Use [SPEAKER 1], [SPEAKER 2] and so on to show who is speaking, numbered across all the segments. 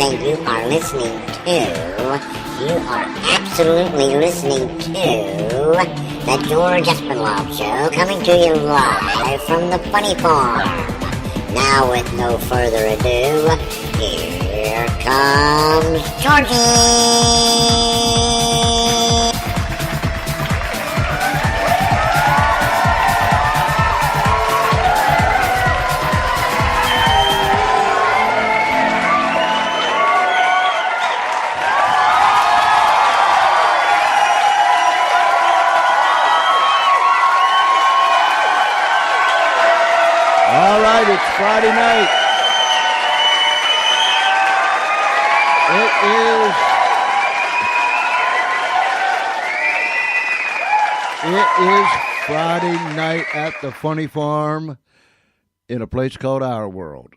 [SPEAKER 1] and you are listening absolutely listening to the George Espinlove Show, coming to you live from the Funny Farm. Now, with no further ado, here comes Georgie!
[SPEAKER 2] It's Friday night. It is Friday night at the Funny Farm in a place called Our World.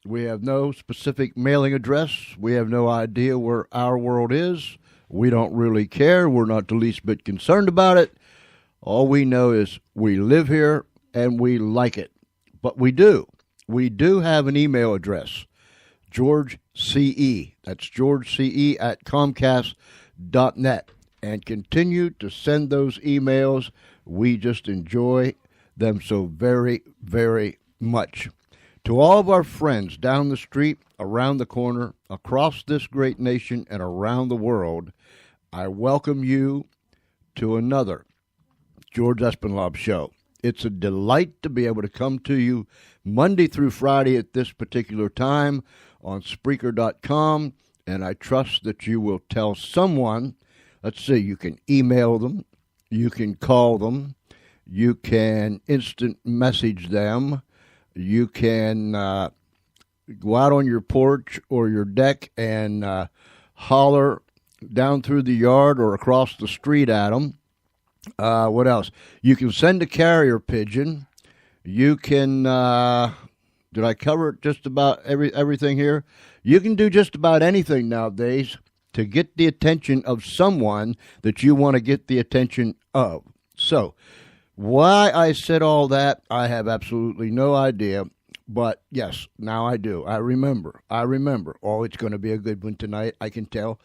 [SPEAKER 2] We have no specific mailing address. We have no idea where Our World is. We don't really care. We're not the least bit concerned about it. All we know is we live here and we like it. But we do. We do have an email address, George CE. That's George CE at Comcast.net. And continue to send those emails. We just enjoy them so very, very much. To all of our friends down the street, around the corner, across this great nation, and around the world, I welcome you to another George Espinlove Show. It's a delight to be able to come to you Monday through Friday at this particular time on Spreaker.com, and I trust that you will tell someone. Let's see, you can email them, you can call them, you can instant message them, you can go out on your porch or your deck and holler down through the yard or across the street at them. What else? You can send a carrier pigeon. You can, did I cover just about everything here? You can do just about anything nowadays to get the attention of someone that you want to get the attention of. So, why I said all that, I have absolutely no idea. But, yes, now I do. I remember. Oh, it's going to be a good one tonight, I can tell.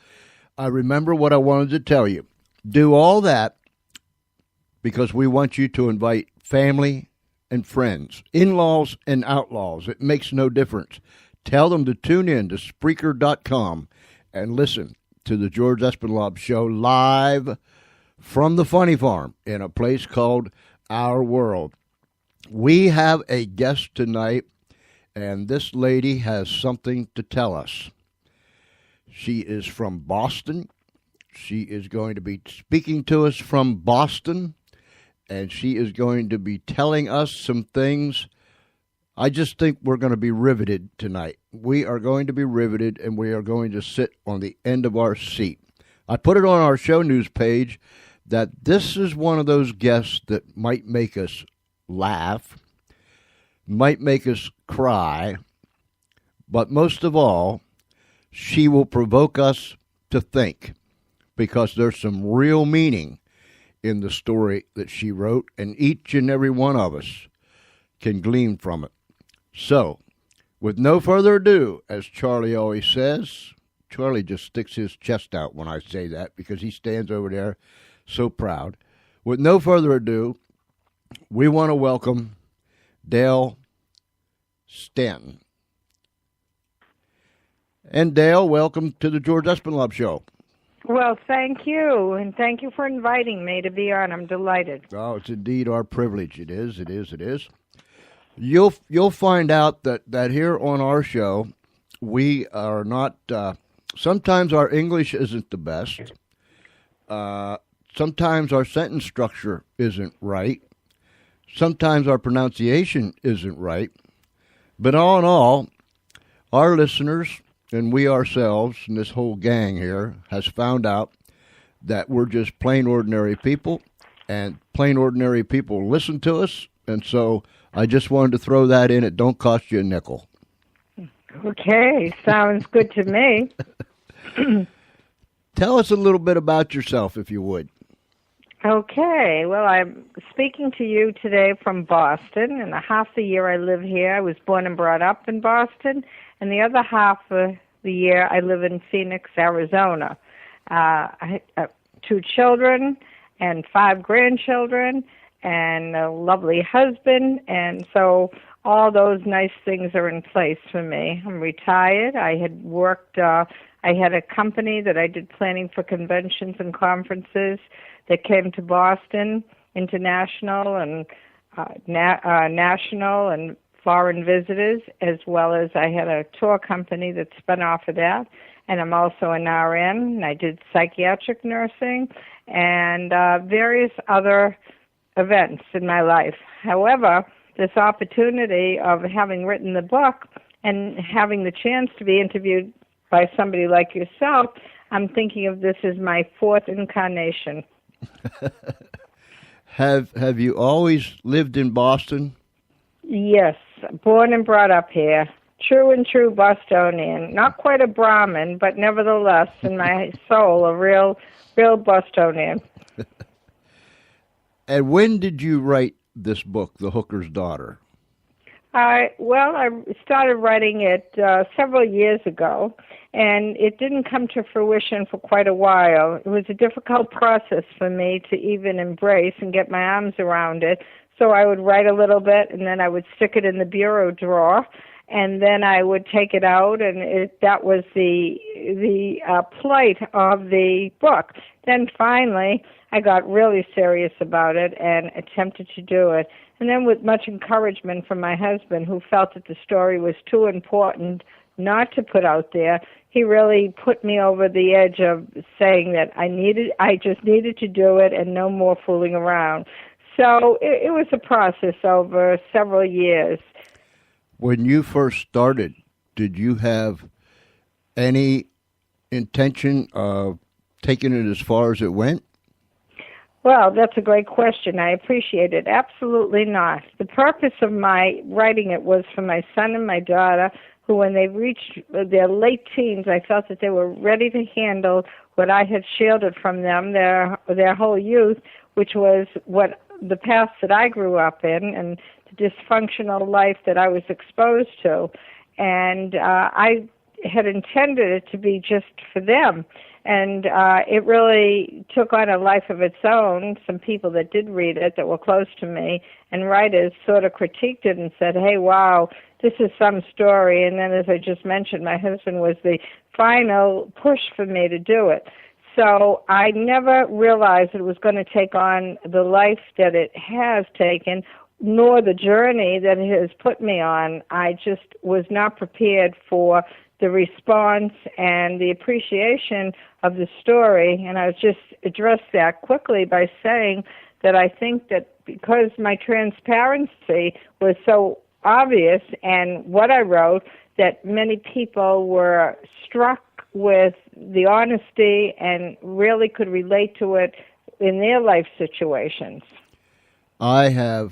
[SPEAKER 2] I remember what I wanted to tell you. Do all that because we want you to invite family and friends, in-laws and outlaws. It makes no difference. Tell them to tune in to Spreaker.com and listen to the George Espinlove Show live from the Funny Farm in a place called Our World. We have a guest tonight, and this lady has something to tell us. She is from Boston. She is going to be speaking to us from Boston. And she is going to be telling us some things. I just think we're going to be riveted tonight. We are going to be riveted, and we are going to sit on the end of our seat. I put it on our show news page that this is one of those guests that might make us laugh, might make us cry, but most of all, she will provoke us to think, because there's some real meaning in the story that she wrote, and each and every one of us can glean from it. So, with no further ado, as Charlie always says, Charlie just sticks his chest out when I say that because he stands over there so proud. With no further ado, we want to welcome Dale Stanton. And Dale, welcome to the George Espinlove Show.
[SPEAKER 3] Well, thank you, and thank you for inviting me to be on. I'm delighted.
[SPEAKER 2] Oh, it's indeed our privilege. It is. You'll find out that here on our show, we are not. Sometimes our English isn't the best. Sometimes our sentence structure isn't right. Sometimes our pronunciation isn't right. But all in all, our listeners and we ourselves, and this whole gang here, has found out that we're just plain ordinary people, and plain ordinary people listen to us, and so I just wanted to throw that in. It don't cost you a nickel.
[SPEAKER 3] Okay, sounds good to me.
[SPEAKER 2] Tell us a little bit about yourself, if you would.
[SPEAKER 3] Okay, well, I'm speaking to you today from Boston, and the half the year I live here, I was born and brought up in Boston, and the other half of the year I live in Phoenix, Arizona. I have 2 children and 5 grandchildren and a lovely husband, and so all those nice things are in place for me. I'm retired. I had worked, I had a company that I did planning for conventions and conferences that came to Boston, international and national and foreign visitors, as well as I had a tour company that spun off of that. And I'm also an RN, and I did psychiatric nursing and various other events in my life. However, this opportunity of having written the book and having the chance to be interviewed by somebody like yourself, I'm thinking of this as my 4th incarnation.
[SPEAKER 2] Have you always lived in Boston?
[SPEAKER 3] Yes, born and brought up here. True and true Bostonian. Not quite a Brahmin, but nevertheless, in my soul, a real Bostonian.
[SPEAKER 2] And when did you write this book, The Hooker's Daughter?
[SPEAKER 3] I started writing it several years ago, and it didn't come to fruition for quite a while. It was a difficult process for me to even embrace and get my arms around it. So I would write a little bit, and then I would stick it in the bureau drawer, and then I would take it out, and that was the plight of the book. Then finally, I got really serious about it and attempted to do it. And then with much encouragement from my husband, who felt that the story was too important not to put out there, he really put me over the edge of saying that I just needed to do it and no more fooling around. So it was a process over several years.
[SPEAKER 2] When you first started, did you have any intention of taking it as far as it went?
[SPEAKER 3] Well, that's a great question. I appreciate it. Absolutely not. The purpose of my writing it was for my son and my daughter, who when they reached their late teens, I felt that they were ready to handle what I had shielded from them their whole youth, which was what the past that I grew up in and the dysfunctional life that I was exposed to. And I had intended it to be just for them. And it really took on a life of its own. Some people that did read it that were close to me and writers sort of critiqued it and said, hey, wow, this is some story. And then, as I just mentioned, my husband was the final push for me to do it. So I never realized it was going to take on the life that it has taken, nor the journey that it has put me on. I just was not prepared for the response and the appreciation of the story, and I was just address that quickly by saying that I think that because my transparency was so obvious and what I wrote, that many people were struck with the honesty and really could relate to it in their life situations.
[SPEAKER 2] I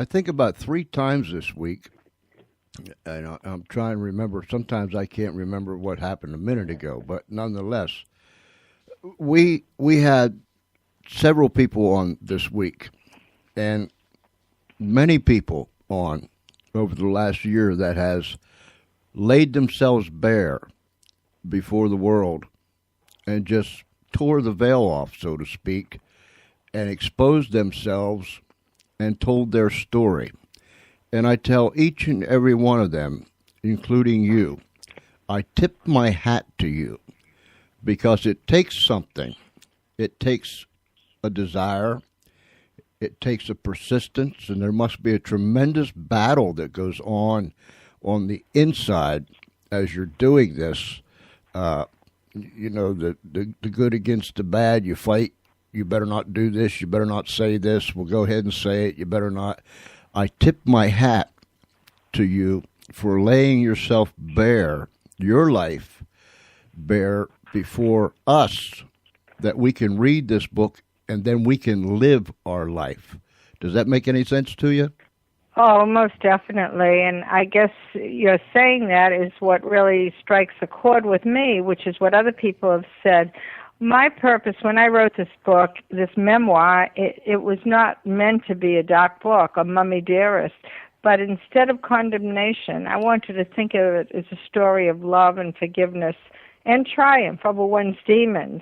[SPEAKER 2] think about 3 times this week, and I'm trying to remember. Sometimes I can't remember what happened a minute ago, but nonetheless, we had several people on this week, and many people on over the last year that has laid themselves bare before the world and just tore the veil off, so to speak, and exposed themselves and told their story. And I tell each and every one of them, including you, I tip my hat to you because it takes something. It takes a desire. It takes a persistence, and there must be a tremendous battle that goes on the inside as you're doing this. The good against the bad, you fight. You better not do this. You better not say this. We'll go ahead and say it. You better not. I tip my hat to you for laying yourself bare, your life bare before us, that we can read this book and then we can live our life. Does that make any sense to you?
[SPEAKER 3] Oh, most definitely. And I guess you're saying that is what really strikes a chord with me, which is what other people have said. My purpose when I wrote this book, this memoir, it was not meant to be a dark book, a mummy dearest, But instead of condemnation, I wanted to think of it as a story of love and forgiveness and triumph over one's demons.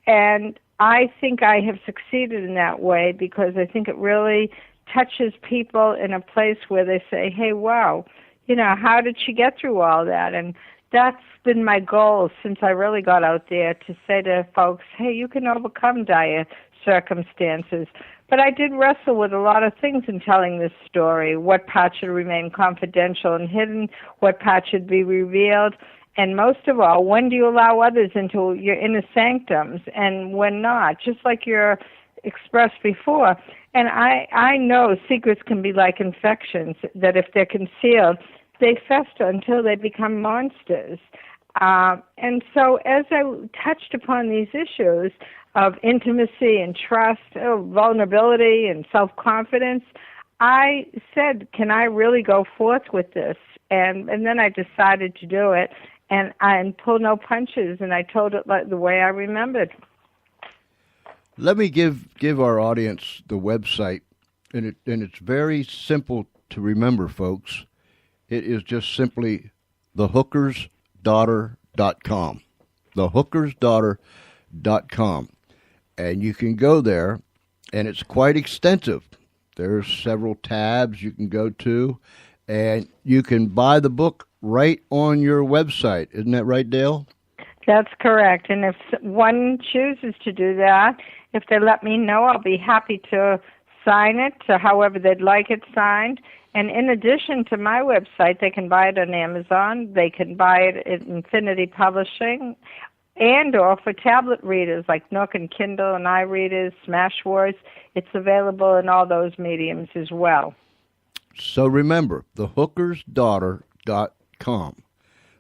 [SPEAKER 3] And I think I have succeeded in that way because I think it really touches people in a place where they say, hey, wow, how did she get through all that? And that's been my goal since I really got out there, to say to folks, hey, you can overcome dire circumstances. But I did wrestle with a lot of things in telling this story. What part should remain confidential and hidden? What part should be revealed? And most of all, when do you allow others into your inner sanctums and when not? Just like you're expressed before. And I know secrets can be like infections, that if they're concealed, they fester until they become monsters. And so as I touched upon these issues of intimacy and trust, vulnerability and self-confidence, I said, can I really go forth with this? And then I decided to do it, and pull no punches, and I told it like the way I remembered.
[SPEAKER 2] Let me give our audience the website, and it's very simple to remember, folks. It is just simply thehookersdaughter.com. Thehookersdaughter.com. And you can go there, and it's quite extensive. There's several tabs you can go to, and you can buy the book right on your website. Isn't that right, Dale?
[SPEAKER 3] That's correct. And if one chooses to do that, if they let me know, I'll be happy to sign it to however they'd like it signed. And in addition to my website, they can buy it on Amazon. They can buy it at Infinity Publishing, and or for tablet readers like Nook and Kindle and iReaders, Smashwords. It's available in all those mediums as well.
[SPEAKER 2] So remember, thehookersdaughter.com.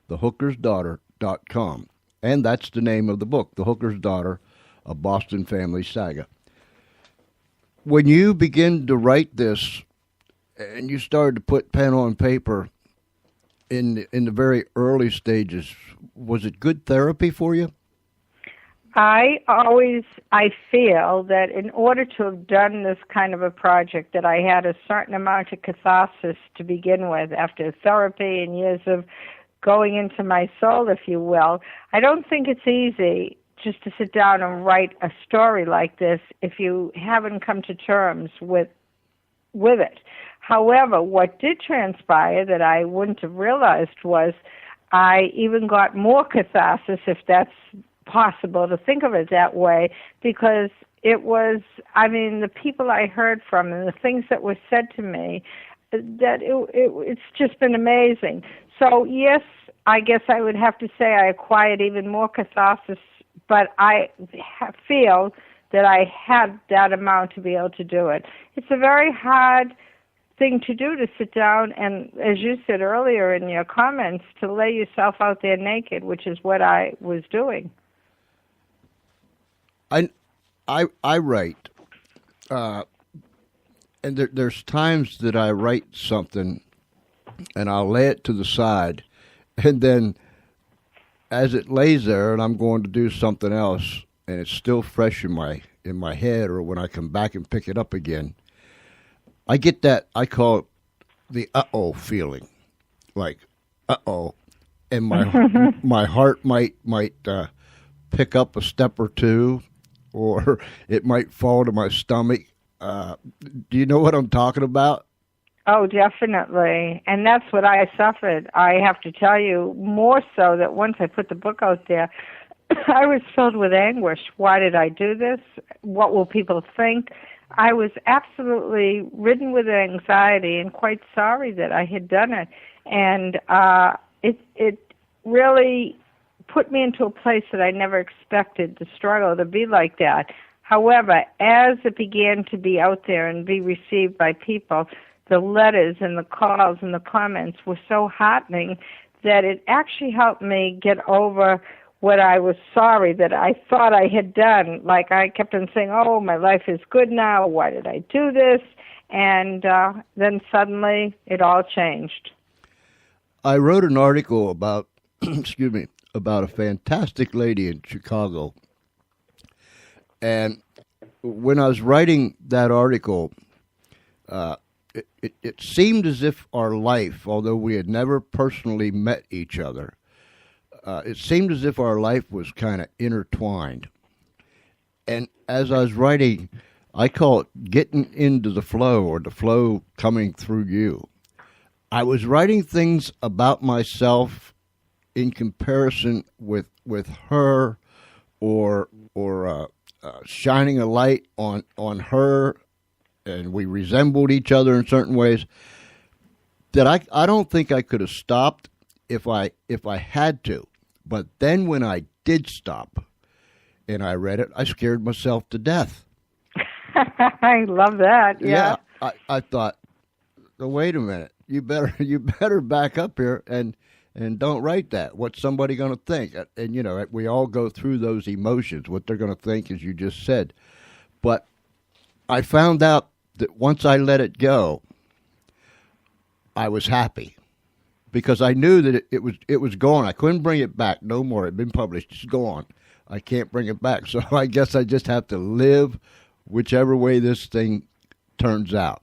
[SPEAKER 2] Thehookersdaughter.com. And that's the name of the book, The Hooker's Daughter, A Boston Family Saga. When you begin to write this, and you started to put pen on paper in the very early stages, was it good therapy for you?
[SPEAKER 3] I feel that in order to have done this kind of a project, that I had a certain amount of catharsis to begin with after therapy and years of going into my soul, if you will. I don't think it's easy just to sit down and write a story like this if you haven't come to terms with it. However, what did transpire that I wouldn't have realized was I even got more catharsis, if that's possible to think of it that way, because it was, the people I heard from and the things that were said to me, that it's just been amazing. So, yes, I guess I would have to say I acquired even more catharsis, but I feel that I had that amount to be able to do it. It's a very hard thing to do, to sit down and, as you said earlier in your comments, to lay yourself out there naked, which is what I was doing.
[SPEAKER 2] I write, and there's times that I write something, and I'll lay it to the side, and then as it lays there, and I'm going to do something else, and it's still fresh in my head, or when I come back and pick it up again, I get that, I call it the uh-oh feeling, like uh-oh, and my heart might pick up a step or two, or it might fall to my stomach. Do you know what I'm talking about?
[SPEAKER 3] Oh, definitely. And that's what I suffered. I have to tell you, more so that once I put the book out there, I was filled with anguish. Why did I do this? What will people think? I was absolutely ridden with anxiety and quite sorry that I had done it. And it really put me into a place that I never expected the struggle to be like that. However, as it began to be out there and be received by people, the letters and the calls and the comments were so heartening that it actually helped me get over what I was sorry that I thought I had done. Like I kept on saying, oh, my life is good now, why did I do this? And then suddenly it all changed.
[SPEAKER 2] I wrote an article about, about a fantastic lady in Chicago. And when I was writing that article, it seemed as if our life, although we had never personally met each other, it seemed as if our life was kind of intertwined. And as I was writing, I call it getting into the flow, or the flow coming through you. I was writing things about myself in comparison with her, or shining a light on her, and we resembled each other in certain ways, that I don't think I could have stopped if I had to. But then when I did stop and I read it, I scared myself to death.
[SPEAKER 3] I love that. Yeah.
[SPEAKER 2] I thought, wait a minute, you better back up here and don't write that. What's somebody going to think? And you know, we all go through those emotions, what they're going to think, as you just said. But I found out that once I let it go, I was happy, because I knew that it was gone. I couldn't bring it back no more. It had been published. It's gone. I can't bring it back. So I guess I just have to live whichever way this thing turns out.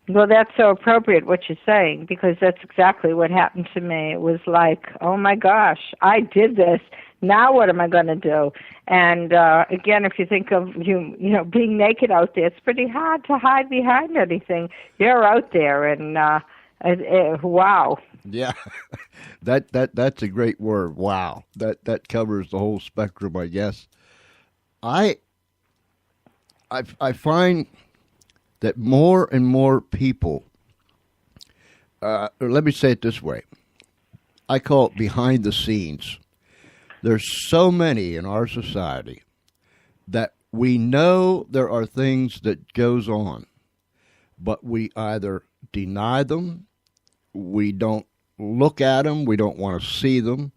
[SPEAKER 3] Well, that's so appropriate what you're saying, because that's exactly what happened to me. It was like, oh my gosh, I did this. Now what am I going to do? And again, if you think of you know, being naked out there, it's pretty hard to hide behind anything. You're out there, and wow.
[SPEAKER 2] Yeah, that's a great word. Wow, that covers the whole spectrum, I guess. I find that more and more people, or let me say it this way, I call it behind the scenes. There's so many in our society that we know there are things that goes on, but we either deny them, we don't look at them, we don't want to see them,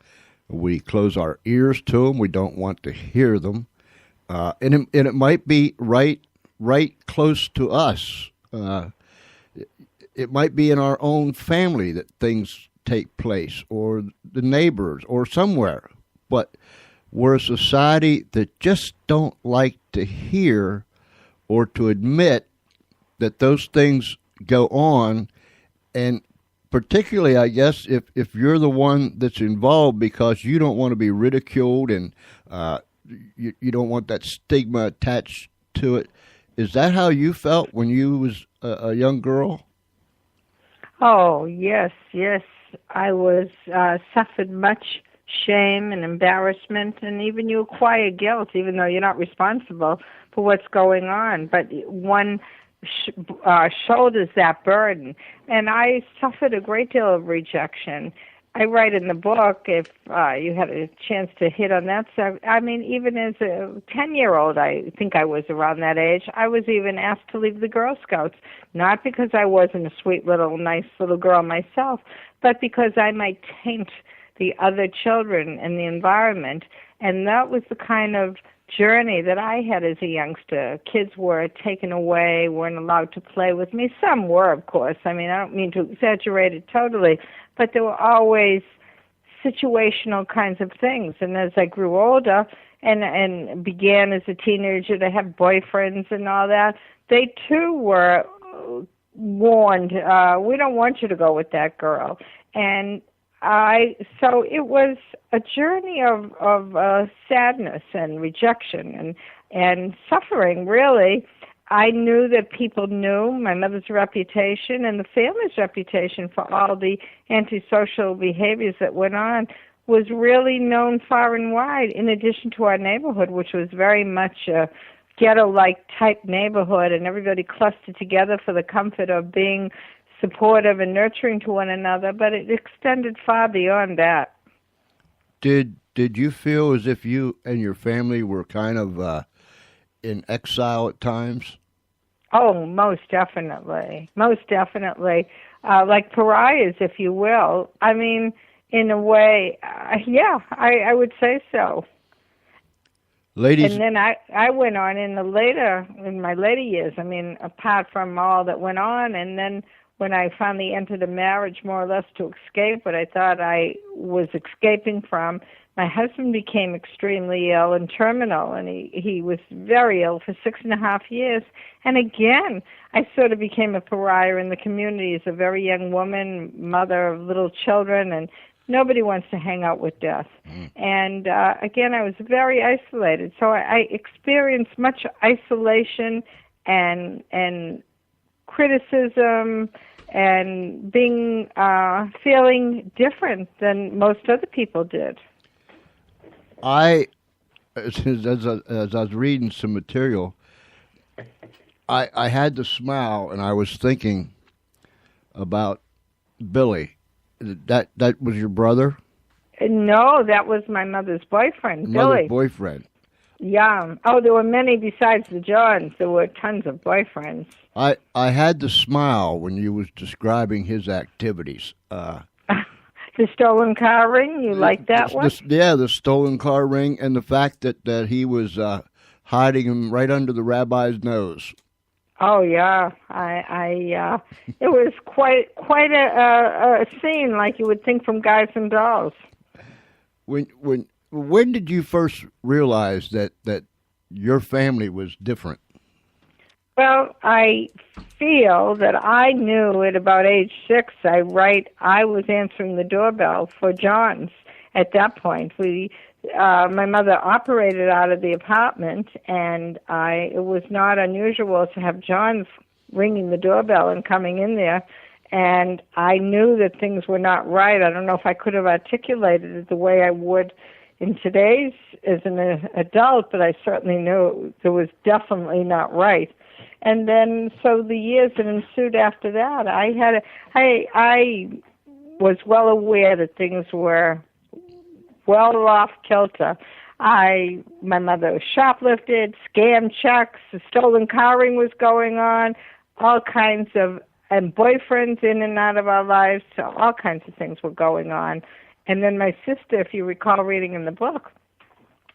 [SPEAKER 2] we close our ears to them, we don't want to hear them, and it might be right close to us. It might be in our own family that things take place, or the neighbors, or somewhere. But we're a society that just don't like to hear or to admit that those things go on. And particularly, I guess, if you're the one that's involved, because you don't want to be ridiculed, and you don't want that stigma attached to it. Is that how you felt when you was a young girl?
[SPEAKER 3] Oh, yes. I was suffered much shame and embarrassment, and even you acquire guilt, even though you're not responsible for what's going on. But one shoulders that burden. And I suffered a great deal of rejection. I write in the book, if you had a chance to hit on that subject, I mean, even as a 10-year-old, I think I was around that age, I was even asked to leave the Girl Scouts, not because I wasn't a sweet little, nice little girl myself, but because I might taint the other children and the environment. And that was the kind of journey that I had as a youngster. Kids were taken away, weren't allowed to play with me. Some were, of course. I mean, I don't mean to exaggerate it totally, but there were always situational kinds of things. And as I grew older and began as a teenager to have boyfriends and all that, they too were warned, we don't want you to go with that girl. And so it was a journey of sadness and rejection and suffering, really. I knew that people knew my mother's reputation and the family's reputation for all the antisocial behaviors that went on was really known far and wide, in addition to our neighborhood, which was very much a ghetto-like type neighborhood, and everybody clustered together for the comfort of being supportive and nurturing to one another, but it extended far beyond that.
[SPEAKER 2] Did you feel as if you and your family were kind of in exile at times?
[SPEAKER 3] Oh, most definitely. Most definitely. Like pariahs, if you will. I mean, in a way, yeah, I would say so.
[SPEAKER 2] Ladies.
[SPEAKER 3] And then I went on in my later years, I mean, apart from all that went on, and then when I finally entered a marriage more or less to escape what I thought I was escaping from, my husband became extremely ill and terminal, and he was very ill for 6.5 years. And again, I sort of became a pariah in the community as a very young woman, mother of little children, and nobody wants to hang out with death. And again, I was very isolated. So I experienced much isolation and criticism and being feeling different than most other people did.
[SPEAKER 2] As I was reading some material, I had to smile, and I was thinking about Billy. That was your brother?
[SPEAKER 3] No, that was my mother's boyfriend, Billy.
[SPEAKER 2] Boyfriend.
[SPEAKER 3] Yeah. Oh, there were many besides the Johns. There were tons of boyfriends.
[SPEAKER 2] I had to smile when you was describing his activities.
[SPEAKER 3] The stolen car ring, you like that one?
[SPEAKER 2] The stolen car ring, and the fact that he was hiding him right under the rabbi's nose.
[SPEAKER 3] Oh yeah, it was quite a scene, like you would think from Guys and Dolls.
[SPEAKER 2] When did you first realize that your family was different?
[SPEAKER 3] Well, I feel that I knew at about age 6. I was answering the doorbell for John's. At that point, my mother operated out of the apartment, and it was not unusual to have John's ringing the doorbell and coming in there. And I knew that things were not right. I don't know if I could have articulated it the way I would in today's as an adult, but I certainly knew it was definitely not right. And then, so the years that ensued after that, I was well aware that things were well off kilter. My mother shoplifted, scam checks, a stolen car ring was going on, all kinds of, and boyfriends in and out of our lives, so all kinds of things were going on. And then my sister, if you recall reading in the book,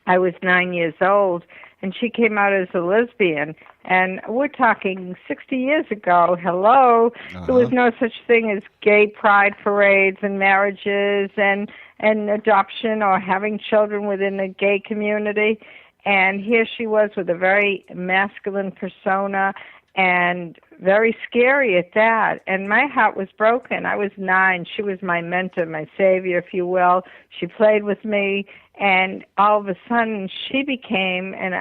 [SPEAKER 3] I was 9 years old, and she came out as a lesbian. And we're talking 60 years ago. Hello. Uh-huh. There was no such thing as gay pride parades and marriages and adoption or having children within the gay community. And here she was with a very masculine persona and very scary at that. And my heart was broken. I was 9. She was my mentor, my savior, if you will. She played with me. And all of a sudden, she became, and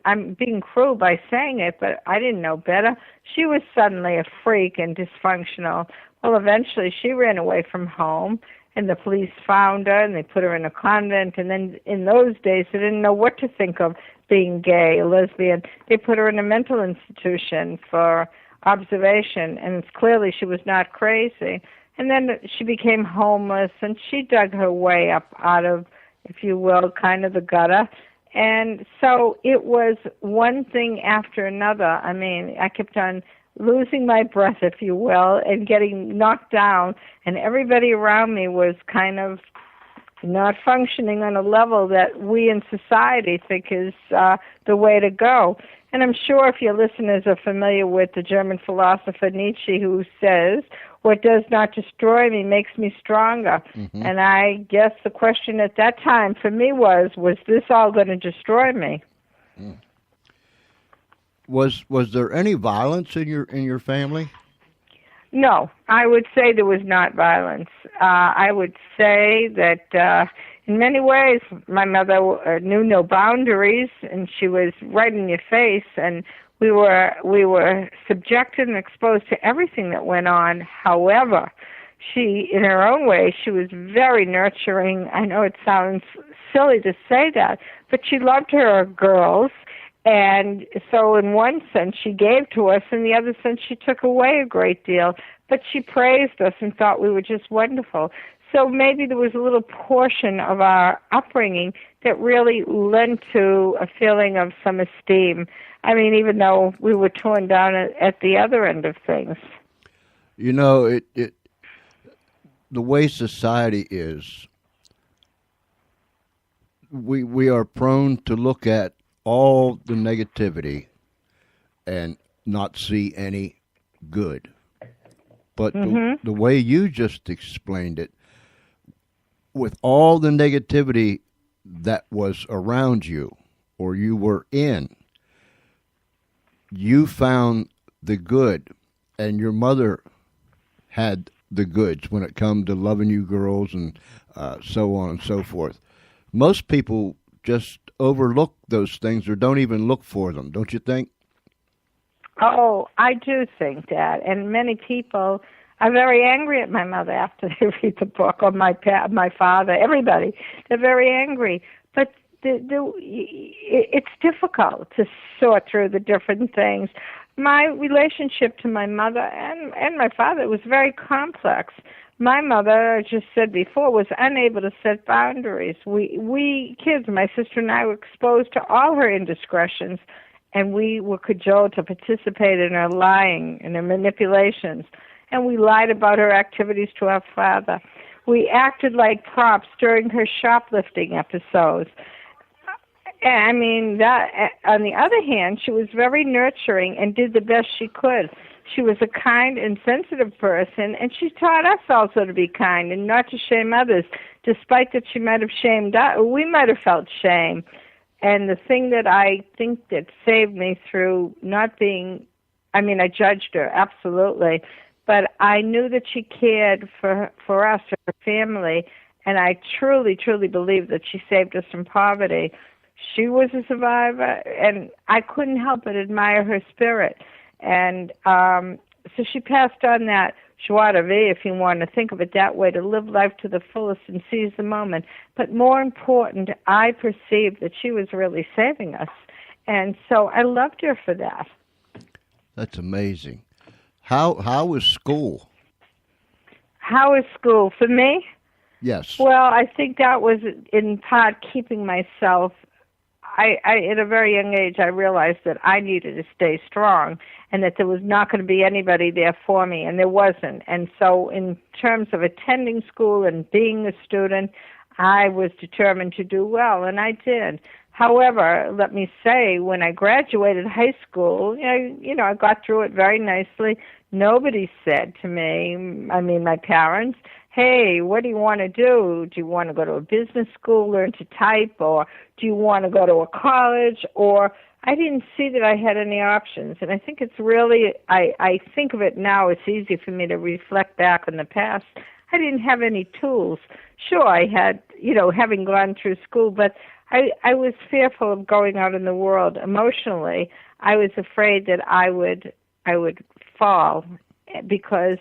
[SPEAKER 3] I'm being cruel by saying it, but I didn't know better. She was suddenly a freak and dysfunctional. Well, eventually, she ran away from home, and the police found her, and they put her in a convent. And then in those days, they didn't know what to think of being gay, a lesbian. They put her in a mental institution for observation, and it's clearly she was not crazy. And then she became homeless, and she dug her way up out of, if you will, kind of the gutter. And so it was one thing after another. I mean, I kept on losing my breath, if you will, and getting knocked down, and everybody around me was kind of not functioning on a level that we in society think is the way to go. And I'm sure if your listeners are familiar with the German philosopher Nietzsche, who says, "What does not destroy me makes me stronger." Mm-hmm. And I guess the question at that time for me was this all going to destroy me?
[SPEAKER 2] Mm. Was there any violence in your family?
[SPEAKER 3] No, I would say there was not violence. I would say that in many ways my mother knew no boundaries, and she was right in your face, and we were subjected and exposed to everything that went on. However, she, in her own way, she was very nurturing. I know it sounds silly to say that, but she loved her girls. And so in one sense, she gave to us. In the other sense, she took away a great deal. But she praised us and thought we were just wonderful. So maybe there was a little portion of our upbringing that really lent to a feeling of some esteem. I mean, even though we were torn down at the other end of things.
[SPEAKER 2] You know, the way society is, we are prone to look at all the negativity and not see any good. But mm-hmm. the way you just explained it, with all the negativity that was around you or you were in, you found the good, and your mother had the goods when it come to loving you girls and so on and so forth. Most people just overlook those things or don't even look for them, don't you think?
[SPEAKER 3] Oh, I do think that, and many people are very angry at my mother after they read the book, or my father, everybody. They're very angry, but it's difficult to sort through the different things. My relationship to my mother and my father was very complex. My mother, as I just said before, was unable to set boundaries. We kids, my sister and I, were exposed to all her indiscretions, and we were cajoled to participate in her lying and her manipulations. And we lied about her activities to our father. We acted like props during her shoplifting episodes. I mean, that, on the other hand, she was very nurturing and did the best she could. She was a kind and sensitive person, and she taught us also to be kind and not to shame others, despite that she might have shamed us. We might have felt shame. And the thing that I think that saved me through not being, I mean, I judged her, absolutely, but I knew that she cared for us, her family, and I truly, truly believe that she saved us from poverty. She was a survivor, and I couldn't help but admire her spirit. And so she passed on that joie de vivre, if you want to think of it that way, to live life to the fullest and seize the moment. But more important, I perceived that she was really saving us. And so I loved her for that.
[SPEAKER 2] That's amazing. How was school?
[SPEAKER 3] How was school? For me?
[SPEAKER 2] Yes.
[SPEAKER 3] Well, I think that was in part keeping myself. I at a very young age, I realized that I needed to stay strong and that there was not going to be anybody there for me, and there wasn't. And so in terms of attending school and being a student, I was determined to do well, and I did. However, let me say, when I graduated high school, I got through it very nicely. Nobody said to me, I mean, my parents, hey, what do you want to do? Do you want to go to a business school, learn to type, or do you want to go to a college? Or I didn't see that I had any options. And I think it's really, I think of it now, it's easy for me to reflect back on the past. I didn't have any tools. Sure, I had, having gone through school, but I was fearful of going out in the world emotionally. I was afraid that I would fall because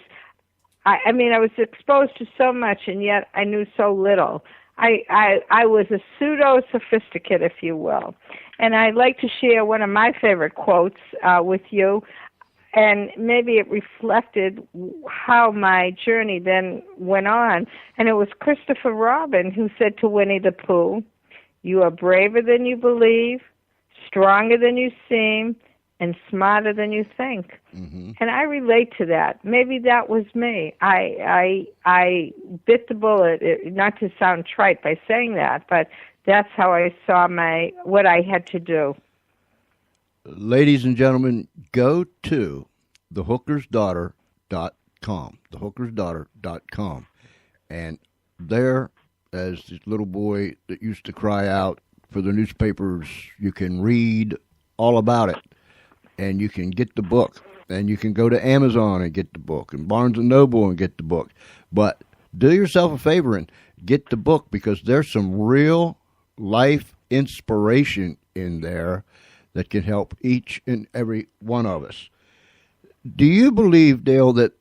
[SPEAKER 3] I was exposed to so much, and yet I knew so little. I was a pseudo-sophisticate, if you will. And I'd like to share one of my favorite quotes with you, and maybe it reflected how my journey then went on. And it was Christopher Robin who said to Winnie the Pooh, "You are braver than you believe, stronger than you seem, and smarter than you think." Mm-hmm. And I relate to that. Maybe that was me. I bit the bullet, not to sound trite by saying that, but that's how I saw what I had to do.
[SPEAKER 2] Ladies and gentlemen, go to thehookersdaughter.com, thehookersdaughter.com, and there, as this little boy that used to cry out for the newspapers, you can read all about it. And you can get the book, and you can go to Amazon and get the book, and Barnes & Noble and get the book. But do yourself a favor and get the book, because there's some real life inspiration in there that can help each and every one of us. Do you believe, Dale, that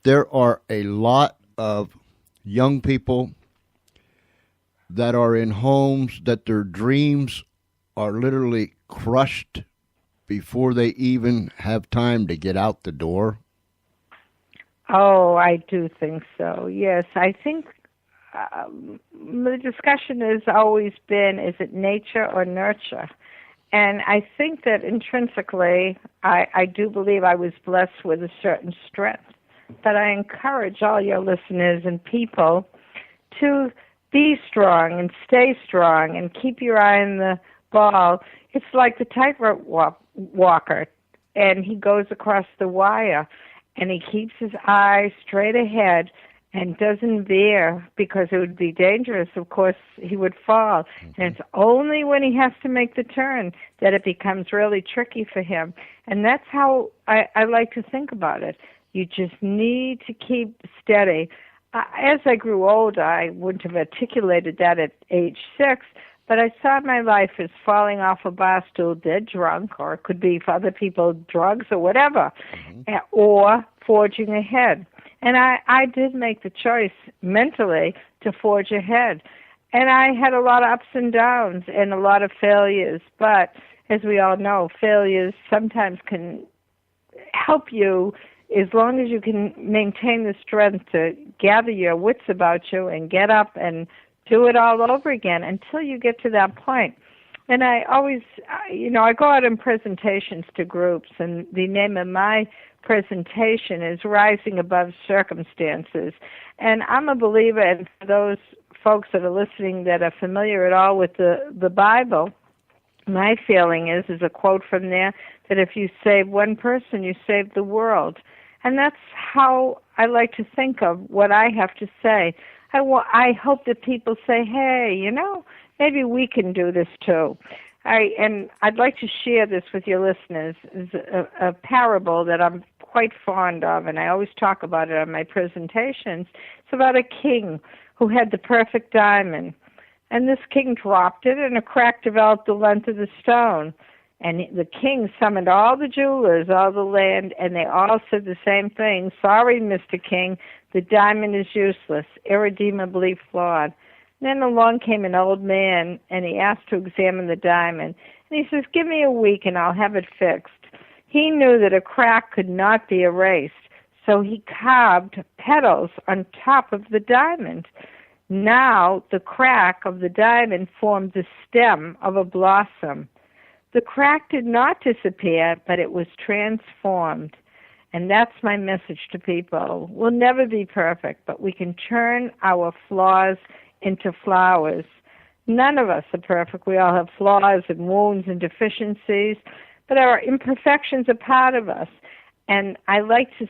[SPEAKER 2] there are a lot of young people that are in homes that their dreams are literally crushed before they even have time to get out the door?
[SPEAKER 3] Oh, I do think so. Yes, I think the discussion has always been, is it nature or nurture? And I think that intrinsically, I do believe I was blessed with a certain strength. But I encourage all your listeners and people to be strong and stay strong and keep your eye on the ball. It's like the tightrope walker, and he goes across the wire, and he keeps his eye straight ahead, and doesn't veer because it would be dangerous, of course, he would fall. And it's only when he has to make the turn that it becomes really tricky for him. And that's how I like to think about it. You just need to keep steady. As I grew older, I wouldn't have articulated that at age 6, but I saw my life as falling off a bar stool dead drunk, or it could be for other people drugs or whatever, or forging ahead. And I did make the choice mentally to forge ahead. And I had a lot of ups and downs and a lot of failures. But as we all know, failures sometimes can help you as long as you can maintain the strength to gather your wits about you and get up and do it all over again until you get to that point. And I always, I go out in presentations to groups, and the name of my presentation is Rising Above Circumstances. And I'm a believer, and for those folks that are listening that are familiar at all with the Bible, my feeling is a quote from there, that if you save one person, you save the world. And that's how I like to think of what I have to say. I hope that people say, hey, maybe we can do this too. And I'd like to share this with your listeners. It's a parable that I'm quite fond of, and I always talk about it on my presentations. It's about a king who had the perfect diamond. And this king dropped it, and a crack developed the length of the stone. And the king summoned all the jewelers, all the land, and they all said the same thing. Sorry, Mr. King, the diamond is useless, irredeemably flawed. Then along came an old man, and he asked to examine the diamond. And he says, give me a week, and I'll have it fixed. He knew that a crack could not be erased, so he carved petals on top of the diamond. Now the crack of the diamond formed the stem of a blossom. The crack did not disappear, but it was transformed. And that's my message to people. We'll never be perfect, but we can turn our flaws into flowers. None of us are perfect. We all have flaws and wounds and deficiencies, but our imperfections are part of us. And I like to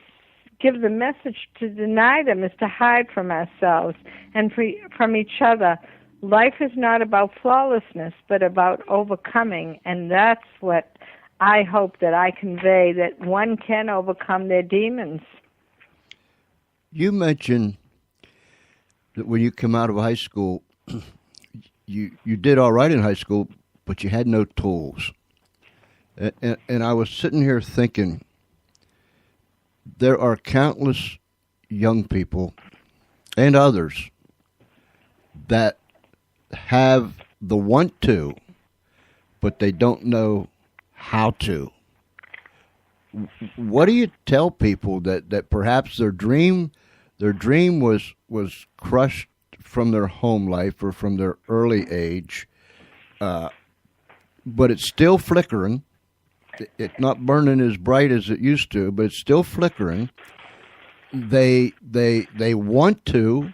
[SPEAKER 3] give the message to deny them is to hide from ourselves and from each other. Life is not about flawlessness, but about overcoming, and that's what I hope that I convey, that one can overcome their demons.
[SPEAKER 2] You mentioned that when you come out of high school, you did all right in high school, but you had no tools. And I was sitting here thinking, there are countless young people and others that have the want to, but they don't know how to. What do you tell people that perhaps their dream was crushed from their home life or from their early age, but it's still flickering? It's not burning as bright as it used to, but it's still flickering. They want to,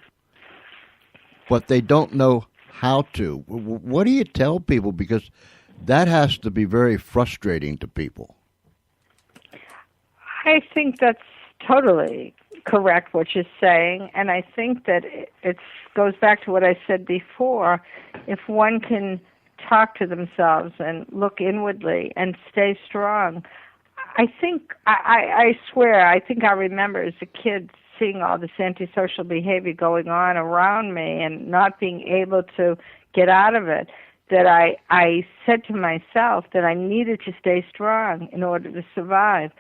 [SPEAKER 2] but they don't know how to. What do you tell people? Because that has to be very frustrating to people.
[SPEAKER 3] I think that's totally correct what you're saying, and I think that it goes back to what I said before. If one can talk to themselves and look inwardly and stay strong, I think, I swear, I think I remember as a kid seeing all this antisocial behavior going on around me and not being able to get out of it, that I said to myself that I needed to stay strong in order to survive.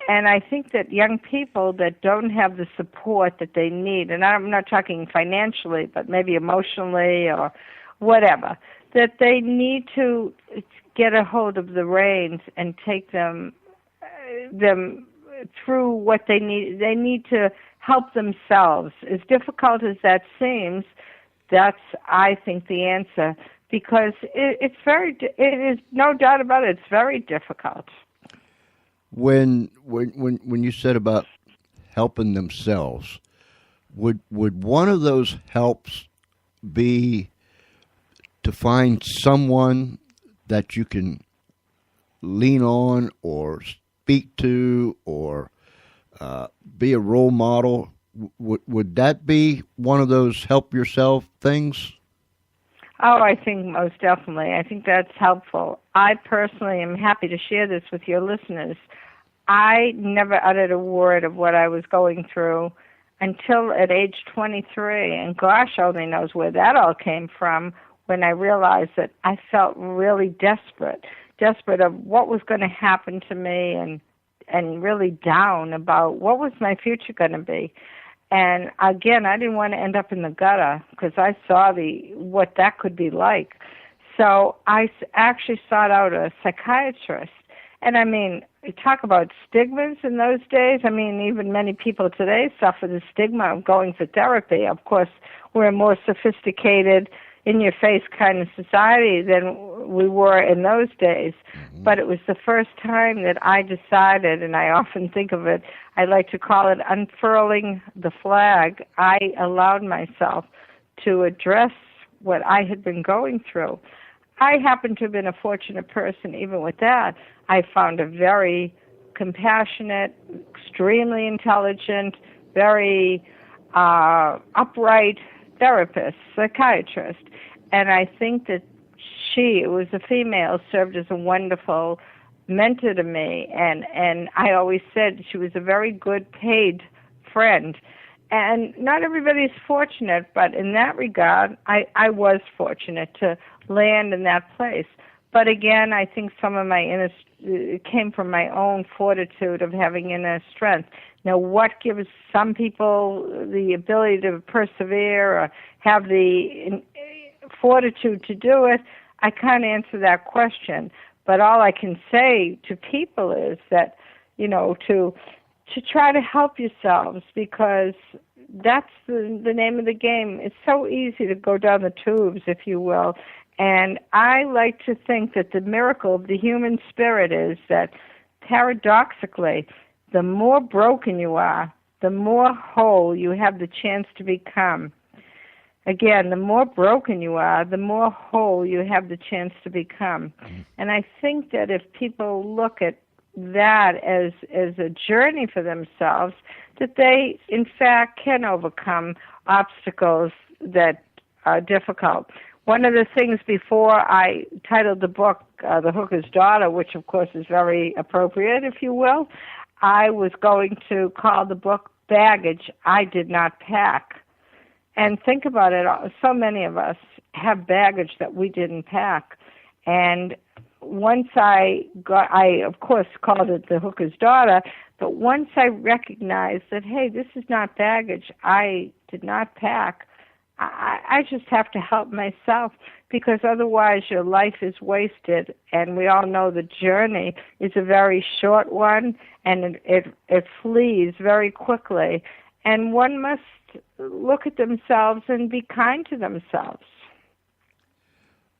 [SPEAKER 3] And I think that young people that don't have the support that they need, and I'm not talking financially, but maybe emotionally or whatever, that they need to get a hold of the reins and take them through what they need. They need to help themselves. As difficult as that seems, that's, I think, the answer, because it is no doubt about it, it's very difficult.
[SPEAKER 2] When you said about helping themselves, would one of those helps be to find someone that you can lean on or speak to or be a role model Would that be one of those help yourself things?
[SPEAKER 3] Oh, I think most definitely. I think that's helpful. I personally am happy to share this with your listeners. I never uttered a word of what I was going through until at age 23, and gosh only knows where that all came from, when I realized that I felt really desperate of what was going to happen to me, and really down about what was my future going to be. And again, I didn't want to end up in the gutter because I saw what that could be like. So I actually sought out a psychiatrist. And I mean, you talk about stigmas in those days. I mean, even many people today suffer the stigma of going for therapy. Of course, we're a more sophisticated, in-your-face kind of society than we were in those days. Mm-hmm. But it was the first time that I decided, and I often think of it, I like to call it unfurling the flag. I allowed myself to address what I had been going through. I happen to have been a fortunate person even with that. I found a very compassionate, extremely intelligent, very upright therapist, psychiatrist. And I think that she, it was a female, served as a wonderful mentor to me. And I always said she was a very good paid friend. And not everybody's fortunate, but in that regard, I was fortunate to land in that place. But again, I think some of my inner came from my own fortitude of having inner strength. Now, what gives some people the ability to persevere or have the fortitude to do it, I can't answer that question. But all I can say to people is that, you know, to try to help yourselves, because that's the name of the game. It's so easy to go down the tubes, if you will. And I like to think that the miracle of the human spirit is that, paradoxically, the more broken you are, the more whole you have the chance to become. Again, the more broken you are, the more whole you have the chance to become. And I think that if people look at that as a journey for themselves, that they, in fact, can overcome obstacles that are difficult. One of the things before I titled the book The Hooker's Daughter, which of course is very appropriate, if you will, I was going to call the book Baggage I Did Not Pack. And think about it, so many of us have baggage that we didn't pack. And once I of course called it The Hooker's Daughter, but once I recognized that, hey, this is not baggage I did not pack, I just have to help myself, because otherwise your life is wasted. And we all know the journey is a very short one, and it flees very quickly. And one must look at themselves and be kind to themselves.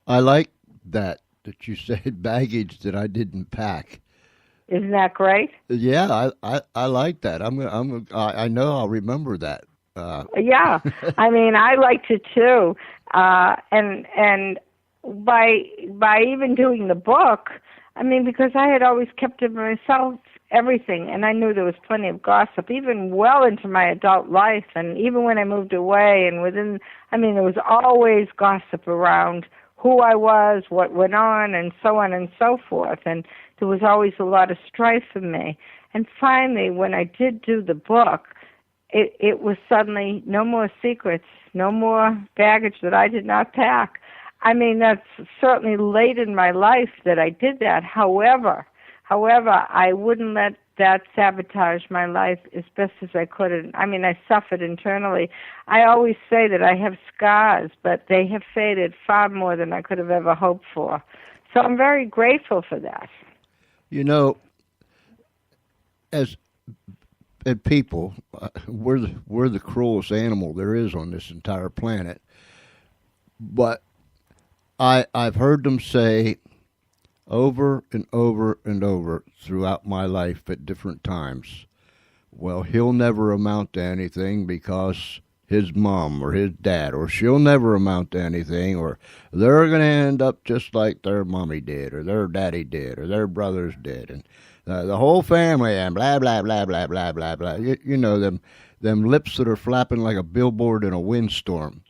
[SPEAKER 2] I like that you said baggage that I didn't pack.
[SPEAKER 3] Isn't that great?
[SPEAKER 2] Yeah, I like that. I know I'll remember that.
[SPEAKER 3] Yeah, I mean, I liked it too, and by even doing the book, I mean, because I had always kept to myself everything, and I knew there was plenty of gossip, even well into my adult life, and even when I moved away, and there was always gossip around who I was, what went on and so forth, and there was always a lot of strife for me. And finally, when I did do the book, it was suddenly no more secrets, no more baggage that I did not pack. I mean, that's certainly late in my life that I did that. However, I wouldn't let that sabotage my life as best as I could. I mean, I suffered internally. I always say that I have scars, but they have faded far more than I could have ever hoped for. So I'm very grateful for that.
[SPEAKER 2] You know, as people, we're the cruelest animal there is on this entire planet. But I've heard them say over and over and over throughout my life at different times, well, he'll never amount to anything because his mom or his dad, or she'll never amount to anything, or they're going to end up just like their mommy did, or their daddy did, or their brothers did, and the whole family, and blah, blah, blah, blah, blah, blah, blah. You know, them lips that are flapping like a billboard in a windstorm.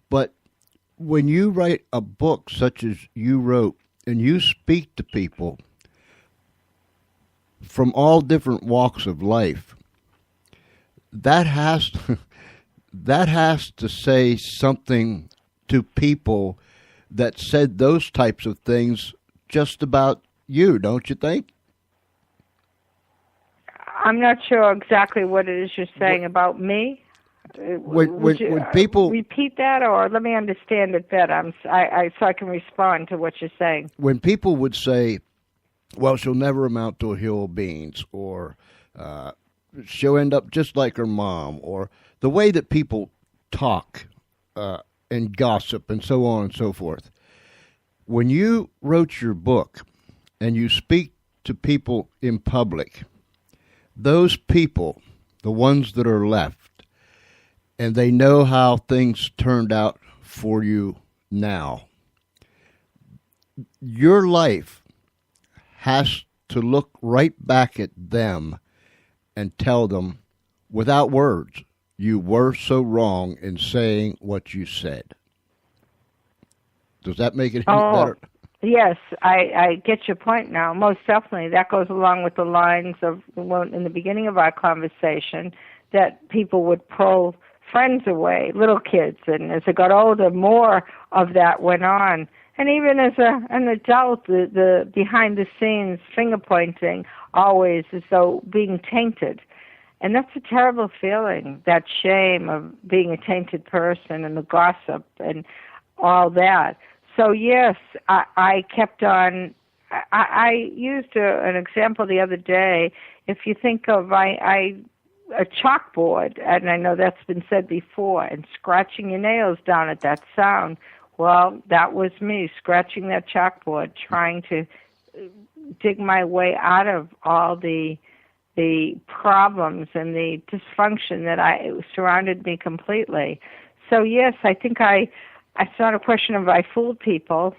[SPEAKER 2] But when you write a book such as you wrote, and you speak to people from all different walks of life, that has to say something to people that said those types of things just about you, don't you think?
[SPEAKER 3] I'm not sure exactly what it is you're saying about me.
[SPEAKER 2] When people
[SPEAKER 3] repeat that, or let me understand it better, so I can respond to what you're saying.
[SPEAKER 2] When people would say, well, she'll never amount to a hill of beans, or she'll end up just like her mom, or the way that people talk and gossip and so on and so forth. When you wrote your book and you speak to people in public, those people, the ones that are left, and they know how things turned out for you now, your life has to look right back at them and tell them, without words, you were so wrong in saying what you said. Does that make it any better?
[SPEAKER 3] Yes, I get your point now. Most definitely. That goes along with the lines of, in the beginning of our conversation, that people would pull friends away, little kids, and as they got older, more of that went on. And even as an adult, the behind-the-scenes finger-pointing always as though being tainted. And that's a terrible feeling, that shame of being a tainted person and the gossip and all that. So, yes, I kept on. I used an example the other day. If you think of a chalkboard, and I know that's been said before, and scratching your nails down at that sound, well, that was me, scratching that chalkboard, trying to dig my way out of all the problems and the dysfunction that surrounded me completely. So, yes, I think it's not a question of I fooled people,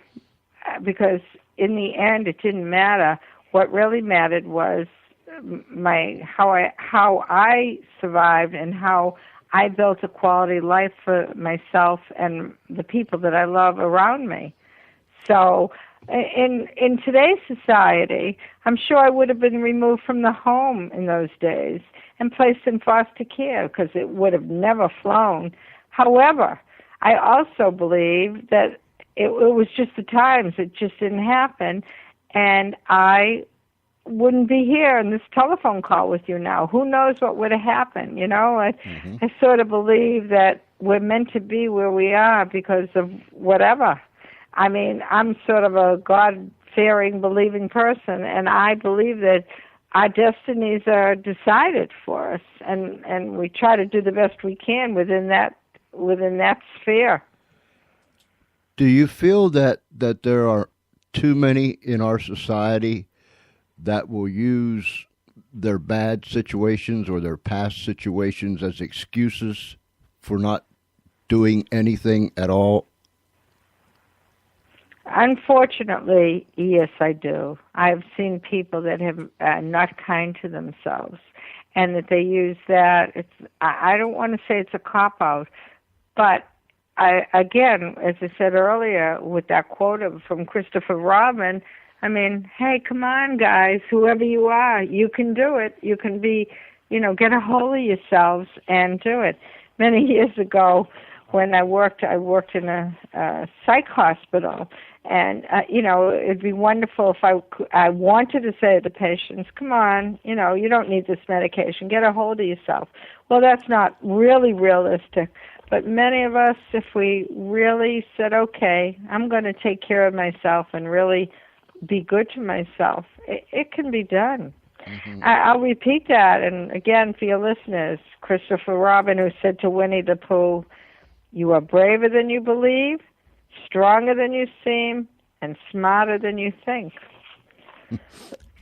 [SPEAKER 3] because in the end it didn't matter. What really mattered was how I survived and how I built a quality life for myself and the people that I love around me. So in today's society, I'm sure I would have been removed from the home in those days and placed in foster care, because it would have never flown. However, I also believe that it was just the times. It just didn't happen. And I wouldn't be here in this telephone call with you now. Who knows what would have happened, you know? I sort of believe that we're meant to be where we are because of whatever. I mean, I'm sort of a God-fearing, believing person, and I believe that our destinies are decided for us, and we try to do the best we can within that sphere.
[SPEAKER 2] Do you feel that there are too many in our society that will use their bad situations or their past situations as excuses for not doing anything at all?
[SPEAKER 3] Unfortunately, yes, I do. I've seen people that have not kind to themselves, and that they use that. I don't want to say it's a cop-out, but again, as I said earlier, with that quote from Christopher Robin, I mean, hey, come on, guys, whoever you are, you can do it. You can be, get a hold of yourselves and do it. Many years ago, when I worked in a psych hospital, and, it'd be wonderful if I wanted to say to the patients, come on, you don't need this medication. Get a hold of yourself. Well, that's not really realistic. But many of us, if we really said, okay, I'm going to take care of myself and really be good to myself, it can be done. Mm-hmm. I'll repeat that. And again, for your listeners, Christopher Robin, who said to Winnie the Pooh, you are braver than you believe, stronger than you seem, and smarter than you think.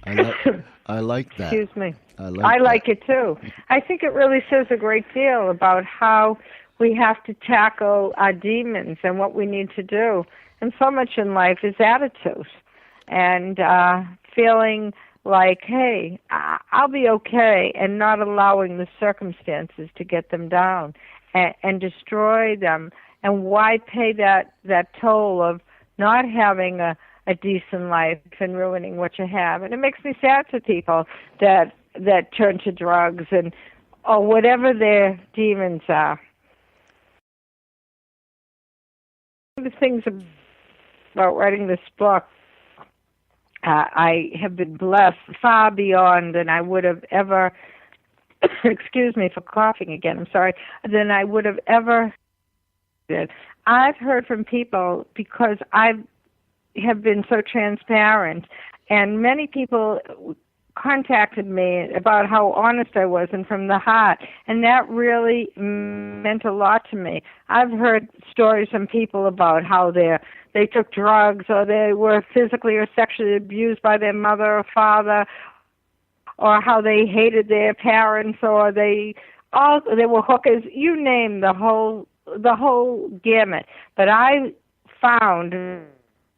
[SPEAKER 2] I like that.
[SPEAKER 3] Excuse me.
[SPEAKER 2] I
[SPEAKER 3] like it too. I think it really says a great deal about how we have to tackle our demons and what we need to do. And so much in life is attitude and feeling like, hey, I'll be okay, and not allowing the circumstances to get them down and destroy them. And why pay that toll of not having a decent life and ruining what you have? And it makes me sad to people that turn to drugs or whatever their demons are. One of the things about writing this book, I have been blessed far beyond than I would have ever, excuse me for coughing again, I'm sorry, than I would have ever did. I've heard from people because I have been so transparent, and many people contacted me about how honest I was and from the heart, and that really meant a lot to me. I've heard stories from people about how they took drugs, or they were physically or sexually abused by their mother or father, or how they hated their parents, or they were hookers. You name the whole gamut. But I found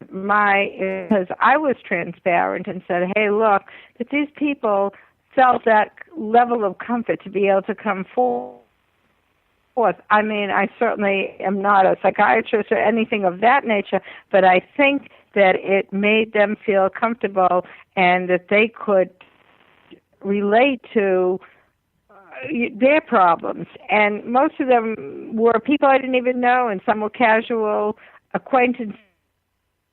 [SPEAKER 3] because I was transparent and said, hey, look, that these people felt that level of comfort to be able to come forth. I mean, I certainly am not a psychiatrist or anything of that nature, but I think that it made them feel comfortable and that they could relate to their problems. And most of them were people I didn't even know, and some were casual acquaintances.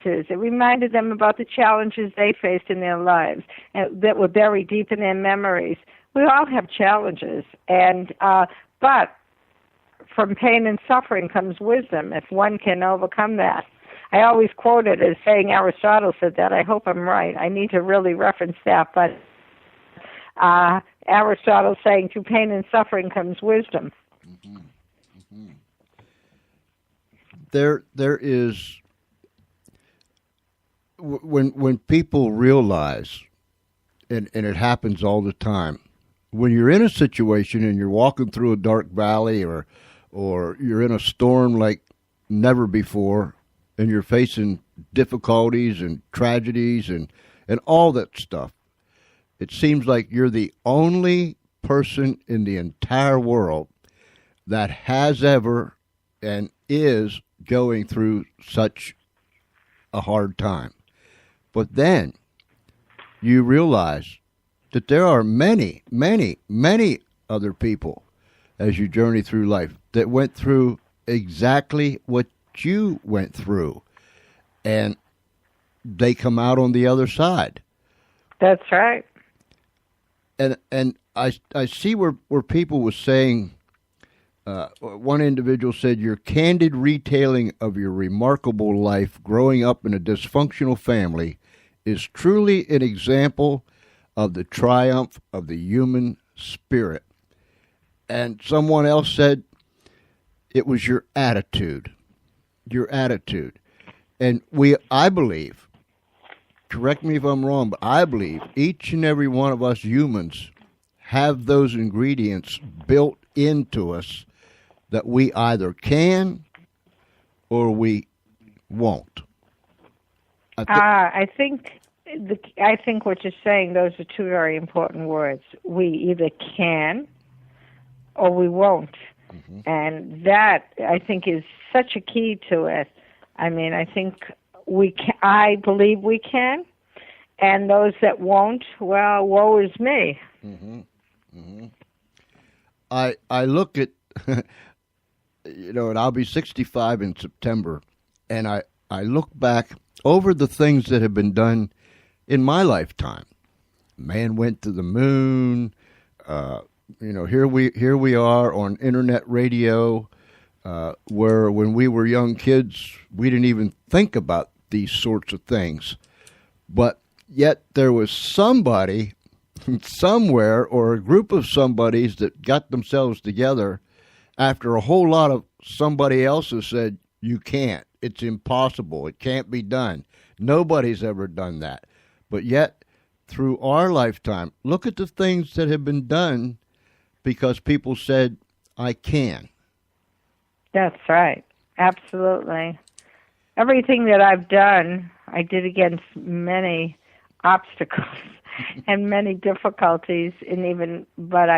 [SPEAKER 3] It reminded them about the challenges they faced in their lives that were buried deep in their memories. We all have challenges, but from pain and suffering comes wisdom, if one can overcome that. I always quote it as saying Aristotle said that. I hope I'm right. I need to really reference that, but Aristotle saying through pain and suffering comes wisdom.
[SPEAKER 2] Mm-hmm. Mm-hmm. There is, when people realize, and it happens all the time, when you're in a situation and you're walking through a dark valley or you're in a storm like never before, and you're facing difficulties and tragedies and all that stuff, it seems like you're the only person in the entire world that has ever and is going through such a hard time. But then you realize that there are many, many, many other people as you journey through life that went through exactly what you went through, and they come out on the other side.
[SPEAKER 3] That's right.
[SPEAKER 2] And I see where people were saying, one individual said, your candid retailing of your remarkable life growing up in a dysfunctional family is truly an example of the triumph of the human spirit. And someone else said, it was your attitude. And I believe, correct me if I'm wrong, but I believe each and every one of us humans have those ingredients built into us that we either can or we won't.
[SPEAKER 3] I think what you're saying, those are two very important words. We either can or we won't. Mm-hmm. And that, I think, is such a key to it. I mean, I think I believe we can, and those that won't, well, woe is me.
[SPEAKER 2] Mm-hmm. Mm-hmm. I look at, and I'll be 65 in September, and I look back over the things that have been done in my lifetime. Man went to the moon. Here we are on internet radio, where when we were young kids, we didn't even think about these sorts of things. But yet there was somebody somewhere, or a group of somebodies, that got themselves together after a whole lot of somebody else has said, you can't, it's impossible, it can't be done. Nobody's ever done that. But yet through our lifetime. Look at the things that have been done because people said, I can.
[SPEAKER 3] That's right. Absolutely. Everything that I've done, I did against many obstacles and many difficulties, but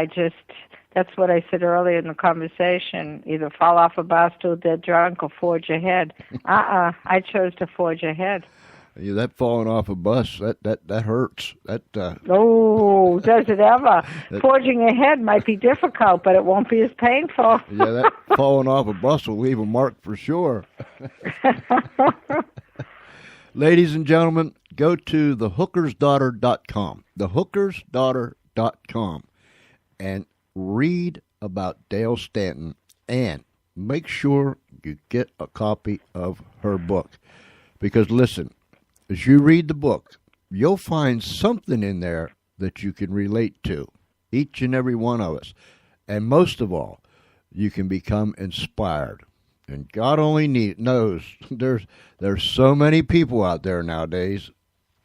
[SPEAKER 3] that's what I said earlier in the conversation, either fall off a bar stool dead drunk or forge ahead. I chose to forge ahead.
[SPEAKER 2] Yeah, that falling off a bus, that hurts.
[SPEAKER 3] Oh, does it ever? Forging ahead might be difficult, but it won't be as painful.
[SPEAKER 2] Yeah, that falling off a bus will leave a mark for sure. Ladies and gentlemen, go to thehookersdaughter.com, thehookersdaughter.com, and read about Dale Stanton, and make sure you get a copy of her book. Because listen, as you read the book, you'll find something in there that you can relate to, each and every one of us. And most of all, you can become inspired. And God only knows there's so many people out there nowadays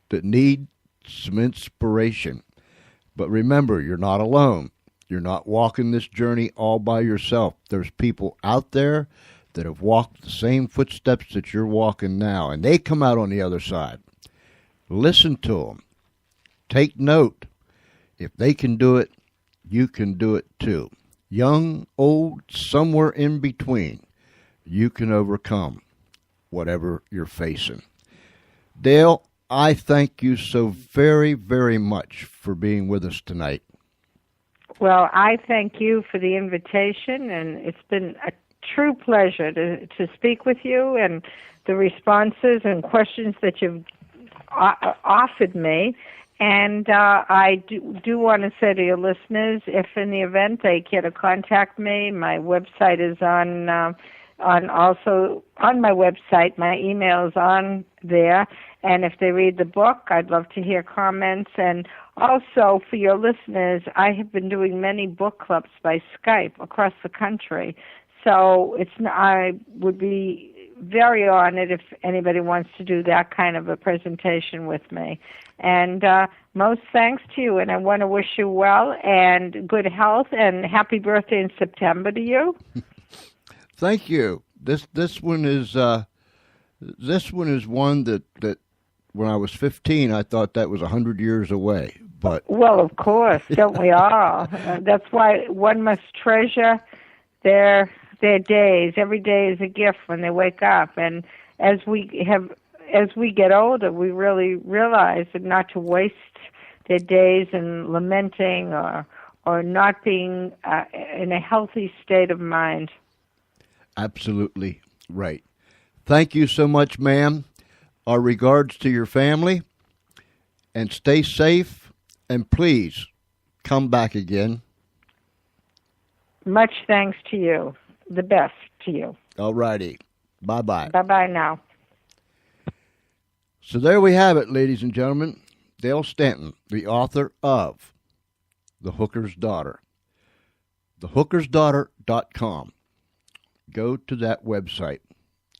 [SPEAKER 2] that need some inspiration. But remember, you're not alone. You're not walking this journey all by yourself. There's people out there that have walked the same footsteps that you're walking now, and they come out on the other side. Listen to them. Take note. If they can do it, you can do it too. Young, old, somewhere in between, you can overcome whatever you're facing. Dale, I thank you so very, very much for being with us tonight.
[SPEAKER 3] Well, I thank you for the invitation, and it's been a true pleasure to speak with you, and the responses and questions that you've offered me. And I do want to say to your listeners, if in the event they care to contact me, my website is on my website. My email is on there. And if they read the book, I'd love to hear comments. And also, for your listeners, I have been doing many book clubs by Skype across the country. So I would be very honored if anybody wants to do that kind of a presentation with me. And most thanks to you, and I want to wish you well and good health, and happy birthday in September to you.
[SPEAKER 2] Thank you. This one is one that when I was 15, I thought that was 100 years away. But
[SPEAKER 3] well, of course, don't we all? That's why one must treasure their days. Every day is a gift when they wake up, and as we get older, we really realize that not to waste their days in lamenting or not being in a healthy state of mind.
[SPEAKER 2] Absolutely right. Thank you so much, ma'am. Our regards to your family, and stay safe, and please come back again.
[SPEAKER 3] Much thanks to you. The best to you.
[SPEAKER 2] All righty. Bye-bye.
[SPEAKER 3] Bye-bye now.
[SPEAKER 2] So there we have it, ladies and gentlemen. Dale Stanton, the author of The Hooker's Daughter. thehookersdaughter.com. Go to that website,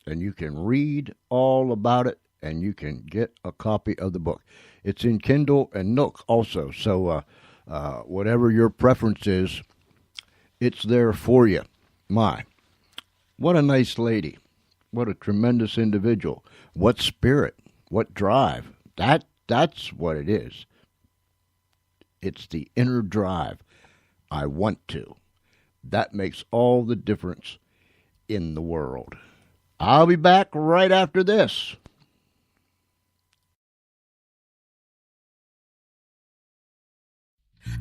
[SPEAKER 2] and you can read all about it, and you can get a copy of the book. It's in Kindle and Nook also, so whatever your preference is, it's there for you. My, what a nice lady. What a tremendous individual. What spirit. What drive. That's what it is. It's the inner drive. I want to. That makes all the difference in the world. I'll be back right after this.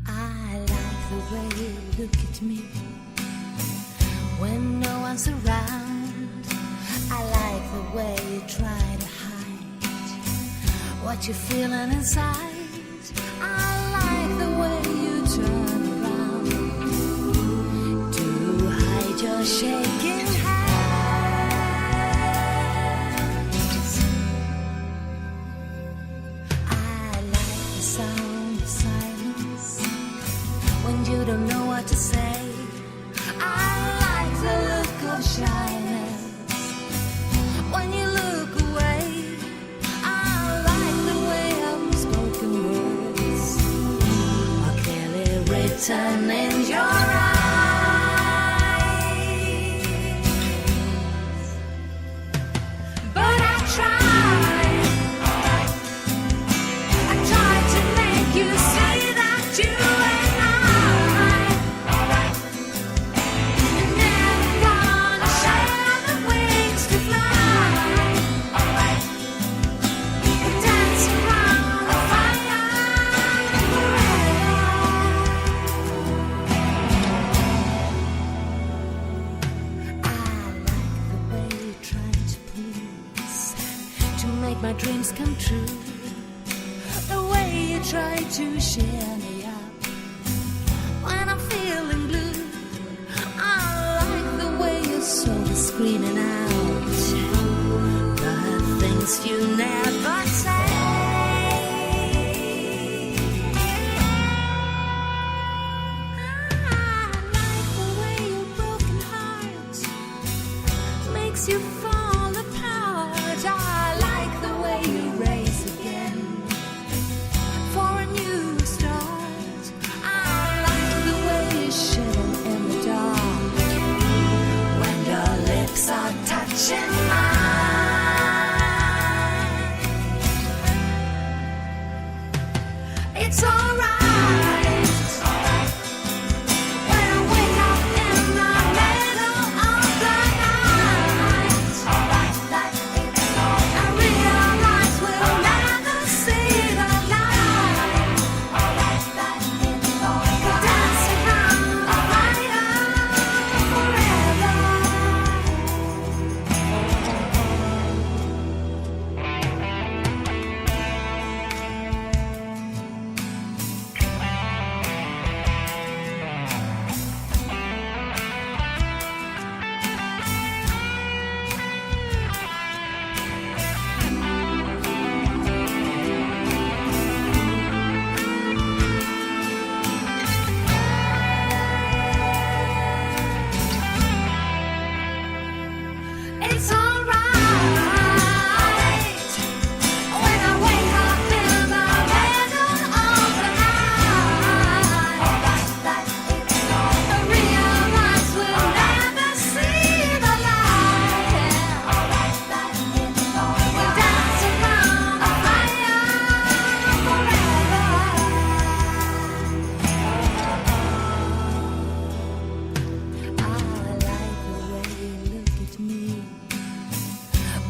[SPEAKER 4] I like the way you look at me when no one's around. I like the way you try to hide what you're feeling inside. I like the way you turn around to hide your shaking hands. I like the sound of silence when you don't know what to say. The look of shyness when you look away. I like the way unspoken words Satan in your eyes. But I tried to make you see that you and I are never gonna share the wings to fly. And dance around the fire make my dreams come true. The way you try to cheer me up when I'm feeling blue. I like the way your soul is screaming out the things you never say. I like the way your broken heart makes you fall apart. I like the way you raise again for a new start. I like the way you shiver in the dark when your lips are touching mine. It's alright. When I wake up in the middle of the night, I realize we'll never see the light. We'll dance around the fire forever. It's alright when I wake up in the middle of the night. I realize we'll never see the light. We'll dance around the fire forever. I like the way you look at me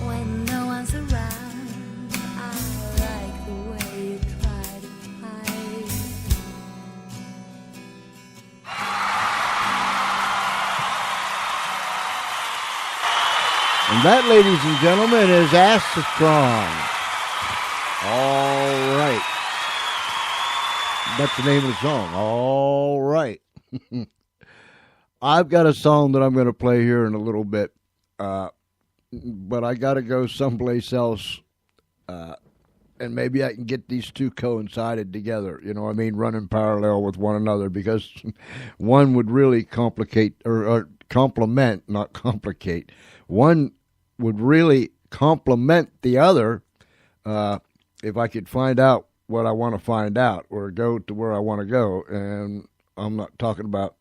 [SPEAKER 4] when no one's around. I like the way you try to hide.
[SPEAKER 2] And that, ladies and gentlemen, is Strong. All right. That's the name of the song. All right. I've got a song that I'm going to play here in a little bit, but I got to go someplace else, and maybe I can get these two coincided together, you know what I mean, running parallel with one another, because one would really complicate, or complement, not complicate. One would really complement the other if I could find out what I want to find out or go to where I want to go. And I'm not talking about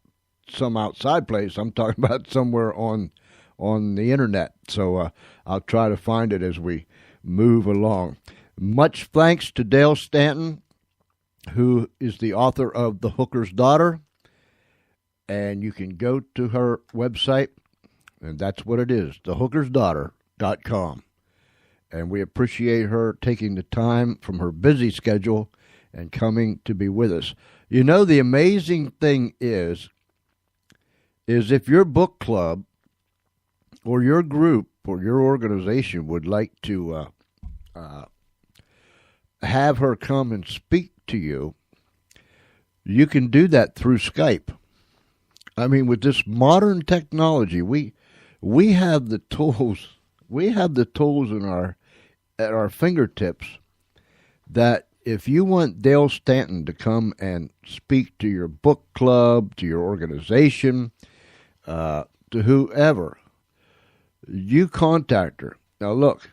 [SPEAKER 2] some outside place. I'm talking about somewhere on the internet. So I'll try to find it as we move along. Much thanks to Dale Stanton, who is the author of The Hooker's Daughter. And you can go to her website, and that's what it is, thehookersdaughter.com. And we appreciate her taking the time from her busy schedule and coming to be with us. You know, the amazing thing is if your book club or your group or your organization would like to have her come and speak to you, you can do that through Skype. I mean, with this modern technology, we have the tools. We have the tools at our fingertips that if you want Dale Stanton to come and speak to your book club, to your organization, to whoever, you contact her. Now look,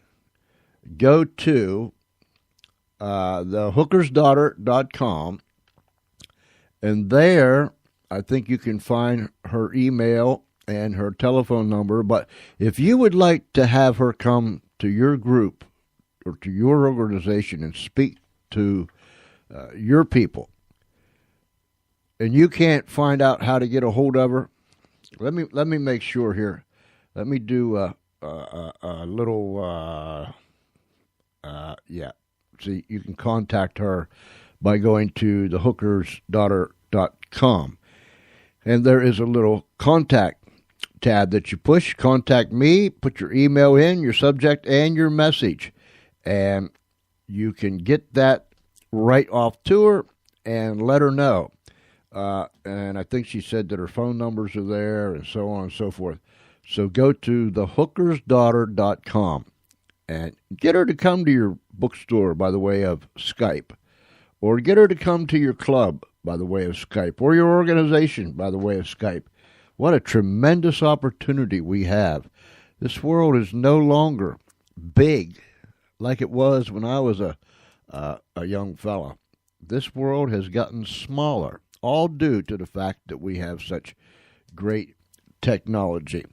[SPEAKER 2] go to thehookersdaughter.com And there, I think you can find her email and her telephone number. But if you would like to have her come to your group or to your organization and speak to your people, and you can't find out how to get a hold of her, let me make sure here. Let me do a little, See, you can contact her by going to thehookersdaughter.com. And there is a little contact tab that you push. Contact me, put your email in, your subject, and your message. And you can get that right off to her and let her know. And I think she said that her phone numbers are there and so on and so forth. So go to thehookersdaughter.com and get her to come to your bookstore by the way of Skype, or get her to come to your club by the way of Skype, or your organization by the way of Skype. What a tremendous opportunity we have. This world is no longer big like it was when I was a young fella. This world has gotten smaller, all due to the fact that we have such great technology.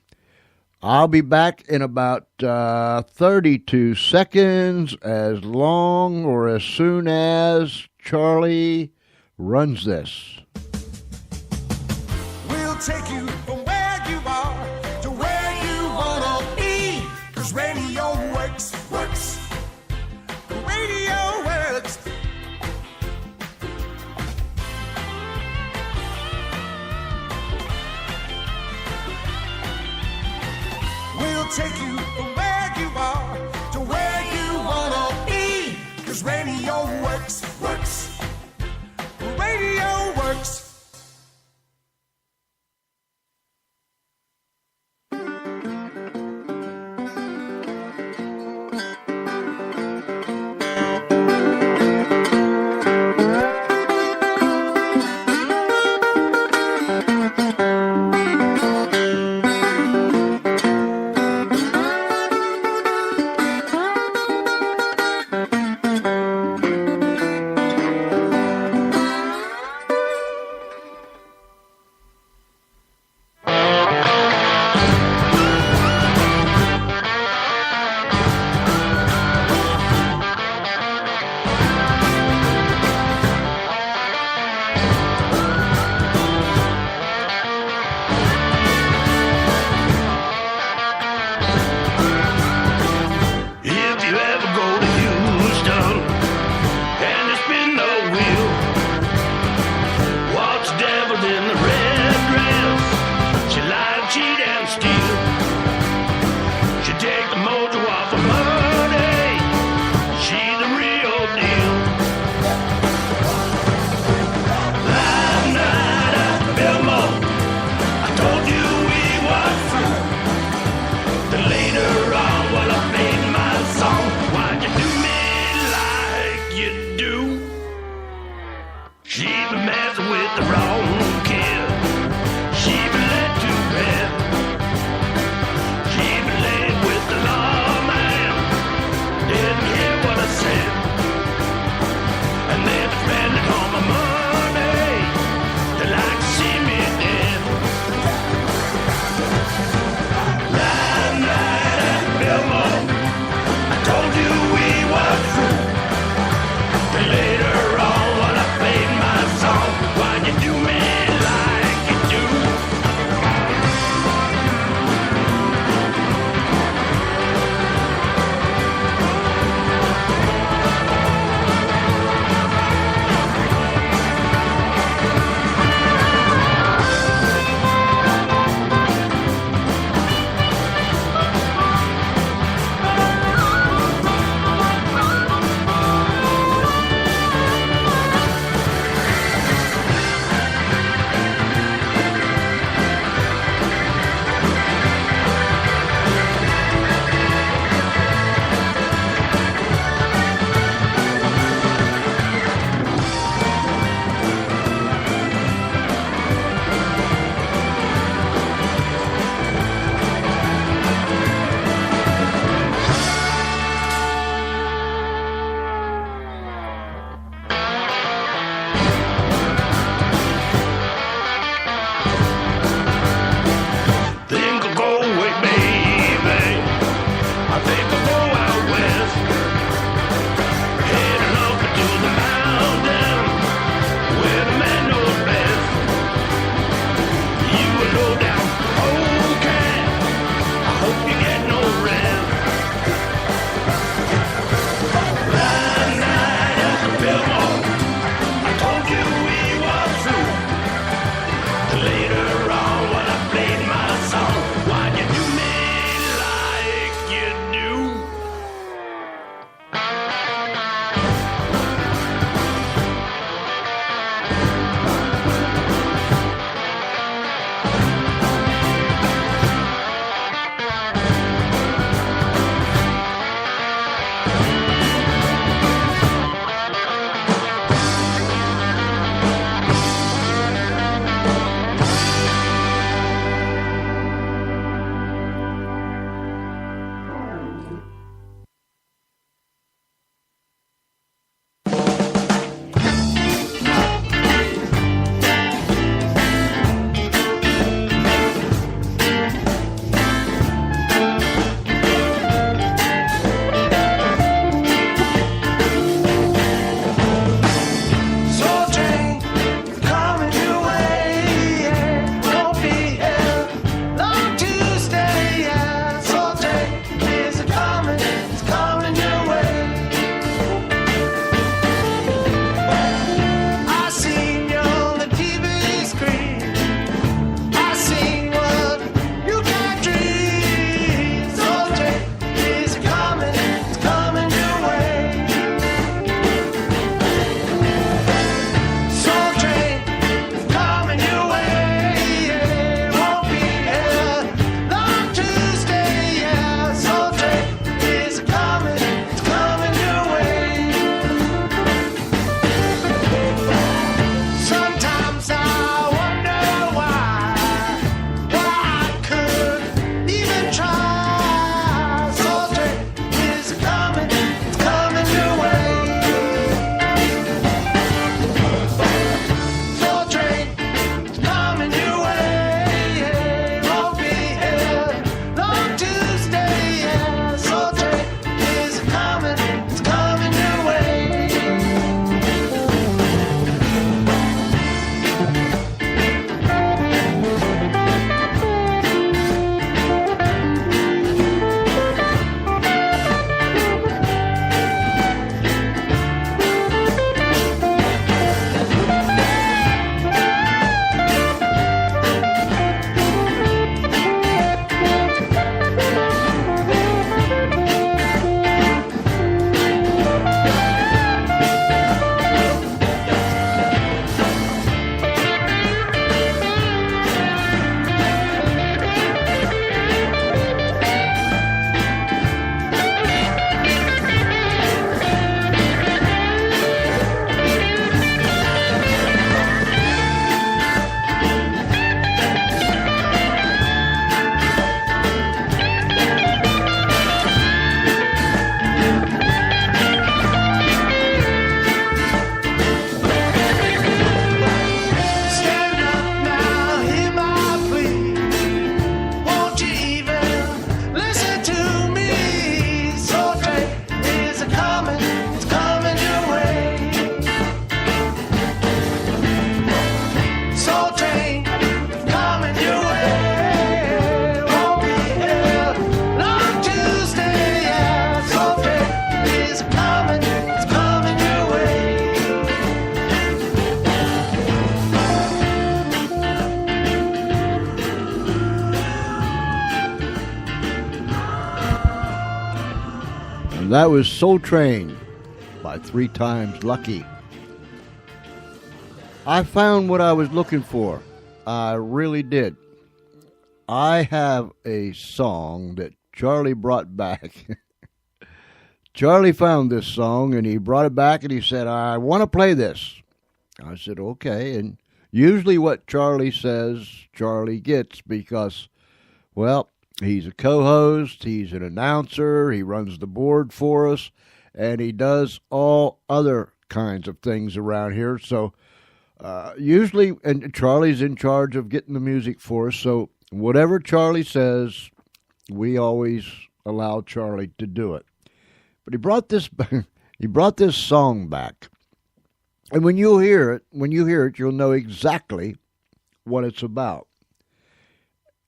[SPEAKER 2] I'll be back in about 32 seconds, as long or as soon as Charlie runs this.
[SPEAKER 5] We'll take you from where you are to where you wanna be. 'Cause radio works. The radio works. We'll take you from where you are to where you wanna be. 'Cause radio works. Radio works. Later on, when I played my song, why'd you do me like
[SPEAKER 2] That was Soul Train by 3 Times Lucky. I found what I was looking for. I really did. I have a song that Charlie brought back. Charlie found this song and he brought it back and he said, I want to play this. I said, okay. And usually what Charlie says, Charlie gets because, well, he's a co-host, he's an announcer, he runs the board for us, and he does all other kinds of things around here. So usually, and Charlie's in charge of getting the music for us, so whatever Charlie says, we always allow Charlie to do it. But he brought this song back. And when you hear it, you'll know exactly what it's about.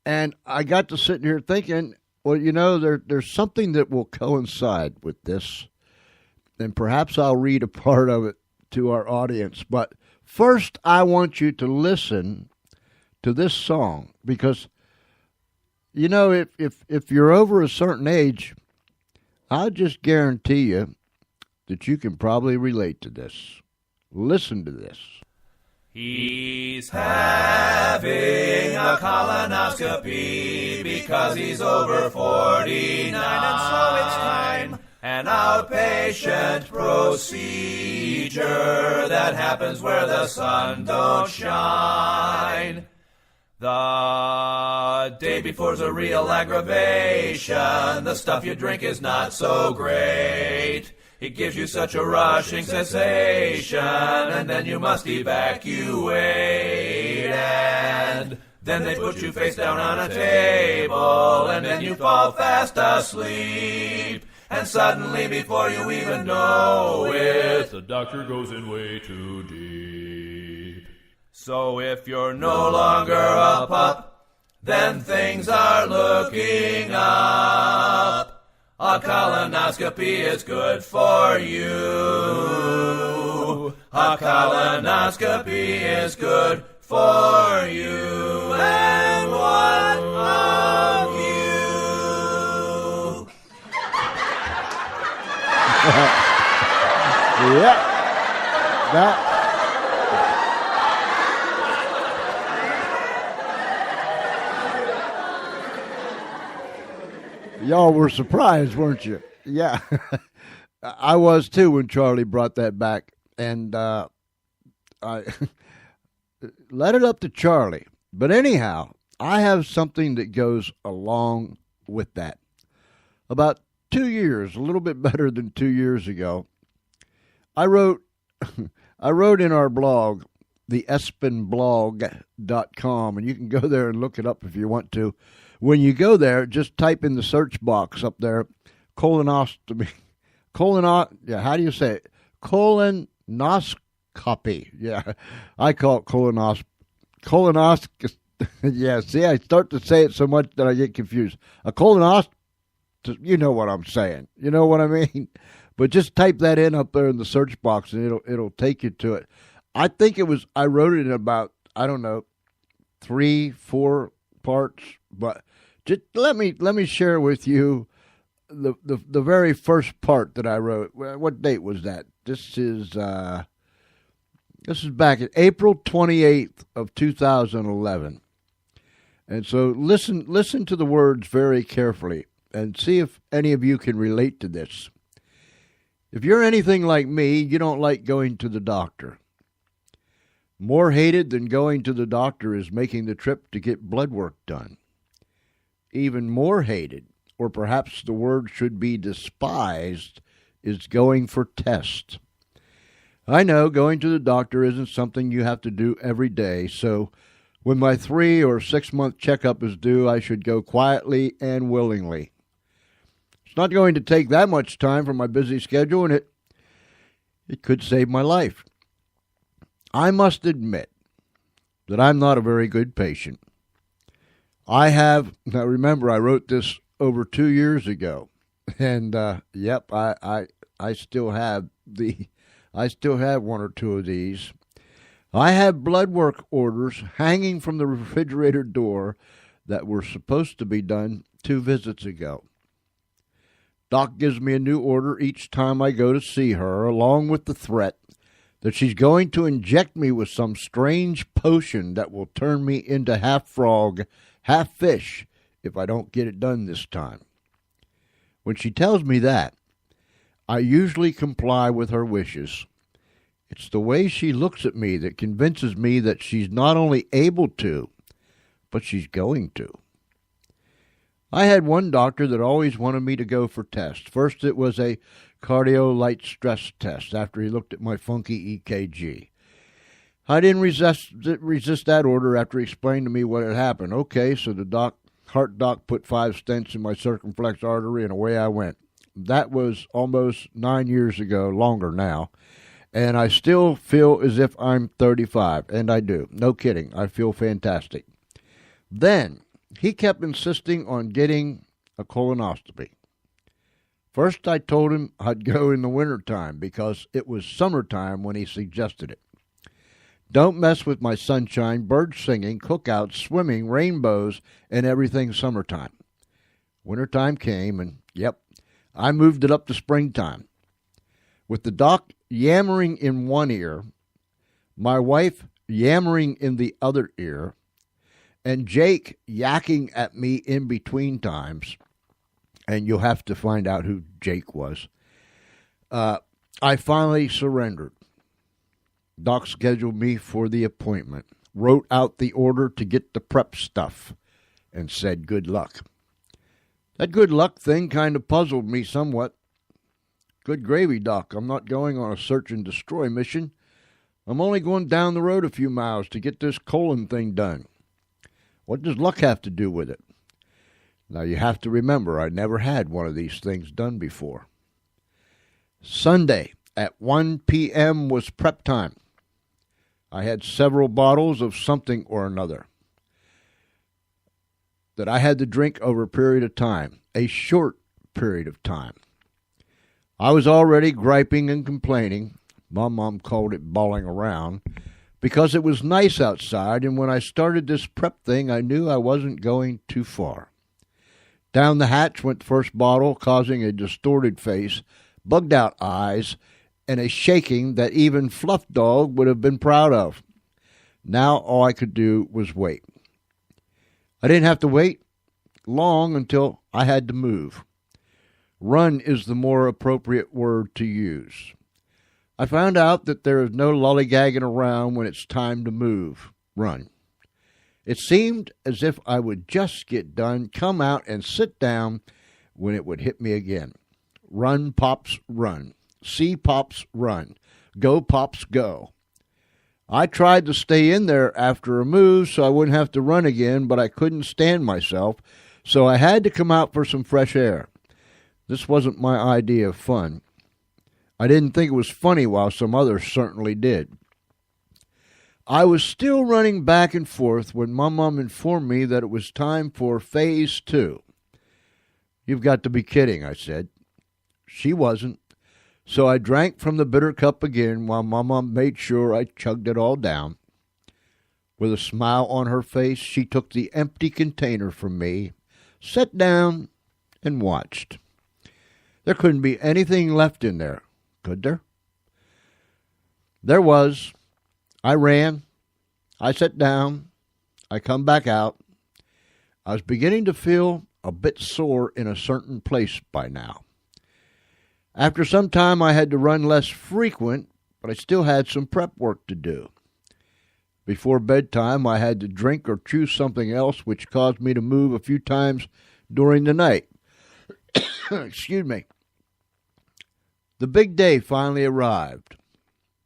[SPEAKER 2] And I got to sitting here thinking, well, you know, there's something that will coincide with this. And perhaps I'll read a part of it to our audience. But first, I want you to listen to this song. Because, you know, if you're over a certain age, I'll just guarantee you that you can probably relate to this. Listen to this.
[SPEAKER 6] He's having a colonoscopy because he's over 49, and so it's time. An outpatient procedure that happens where the sun don't shine. The day before's a real aggravation. The stuff you drink is not so great. It gives you such a rushing sensation, and then you must evacuate. And then they put you face down on a table, and then you fall fast asleep. And suddenly, before you even know it, the doctor goes in way too deep. So if you're no longer a pup, then things are looking up. A colonoscopy is good for you. A colonoscopy is good for you. And what of you?
[SPEAKER 2] Yeah. That. Y'all were surprised, weren't you? Yeah. I was too when Charlie brought that back. And I let it up to Charlie. But anyhow, I have something that goes along with that. About 2 years, a little bit better than 2 years ago, I wrote in our blog, the espenblog.com, and you can go there and look it up if you want to. When you go there, just type in the search box up there, colonoscopy. How do you say it? Colonoscopy. Yeah, I call it colonoscopy. Yeah, see, I start to say it so much that I get confused. A colonoscopy, you know what I'm saying. You know what I mean? But just type that in up there in the search box, and it'll take you to it. I think I wrote it in about, I don't know, 3-4 parts, but just let me share with you the very first part that I wrote. What date was that? This is back at April 28th of 2011. And so listen to the words very carefully and see if any of you can relate to this. If you're anything like me, you don't like going to the doctor. More hated than going to the doctor is making the trip to get blood work done. Even more hated, or perhaps the word should be despised, is going for tests. I know going to the doctor isn't something you have to do every day, so when my 3 or 6 month checkup is due, I should go quietly and willingly. It's not going to take that much time from my busy schedule, and it could save my life. I must admit that I'm not a very good patient. Now remember, I wrote this over 2 years ago, and yep, I still have one or two of these. I have blood work orders hanging from the refrigerator door that were supposed to be done 2 visits ago. Doc gives me a new order each time I go to see her, along with the threat that she's going to inject me with some strange potion that will turn me into half frog, half fish if I don't get it done this time. When she tells me that, I usually comply with her wishes. It's the way she looks at me that convinces me that she's not only able to, but she's going to. I had one doctor that always wanted me to go for tests. First, it was a cardio light stress test after he looked at my funky EKG. I didn't resist that order after he explained to me what had happened. Okay, so the heart doc put 5 stents in my circumflex artery, and away I went. That was almost 9 years ago, longer now, and I still feel as if I'm 35, and I do. No kidding, I feel fantastic. Then he kept insisting on getting a colonoscopy. First, I told him I'd go in the wintertime because it was summertime when he suggested it. Don't mess with my sunshine, birds singing, cookouts, swimming, rainbows, and everything summertime. Wintertime came, and yep, I moved it up to springtime. With the doc yammering in one ear, my wife yammering in the other ear, and Jake yakking at me in between times, and you'll have to find out who Jake was, I finally surrendered. Doc scheduled me for the appointment, wrote out the order to get the prep stuff, and said good luck. That good luck thing kind of puzzled me somewhat. Good gravy, Doc. I'm not going on a search and destroy mission. I'm only going down the road a few miles to get this colon thing done. What does luck have to do with it? Now, you have to remember, I never had one of these things done before. Sunday at 1 p.m. was prep time. I had several bottles of something or another that I had to drink over a period of time, a short period of time. I was already griping and complaining. My mom called it bawling around, because it was nice outside, and when I started this prep thing, I knew I wasn't going too far. Down the hatch went the first bottle, causing a distorted face, bugged-out eyes, and a shaking that even Fluff Dog would have been proud of. Now all I could do was wait. I didn't have to wait long until I had to move. Run is the more appropriate word to use. I found out that there is no lollygagging around when it's time to move. Run. It seemed as if I would just get done, come out, and sit down when it would hit me again. Run, Pops, run. See, Pops, run. Go, Pops, go. I tried to stay in there after a move so I wouldn't have to run again, but I couldn't stand myself, so I had to come out for some fresh air. This wasn't my idea of fun. I didn't think it was funny, while some others certainly did. I was still running back and forth when my mom informed me that it was time for phase 2. You've got to be kidding, I said. She wasn't. So I drank from the bitter cup again while my mom made sure I chugged it all down. With a smile on her face, she took the empty container from me, sat down, and watched. There couldn't be anything left in there, could there? There was. I ran. I sat down. I come back out. I was beginning to feel a bit sore in a certain place by now. After some time, I had to run less frequent, but I still had some prep work to do. Before bedtime, I had to drink or chew something else, which caused me to move a few times during the night. Excuse me. The big day finally arrived,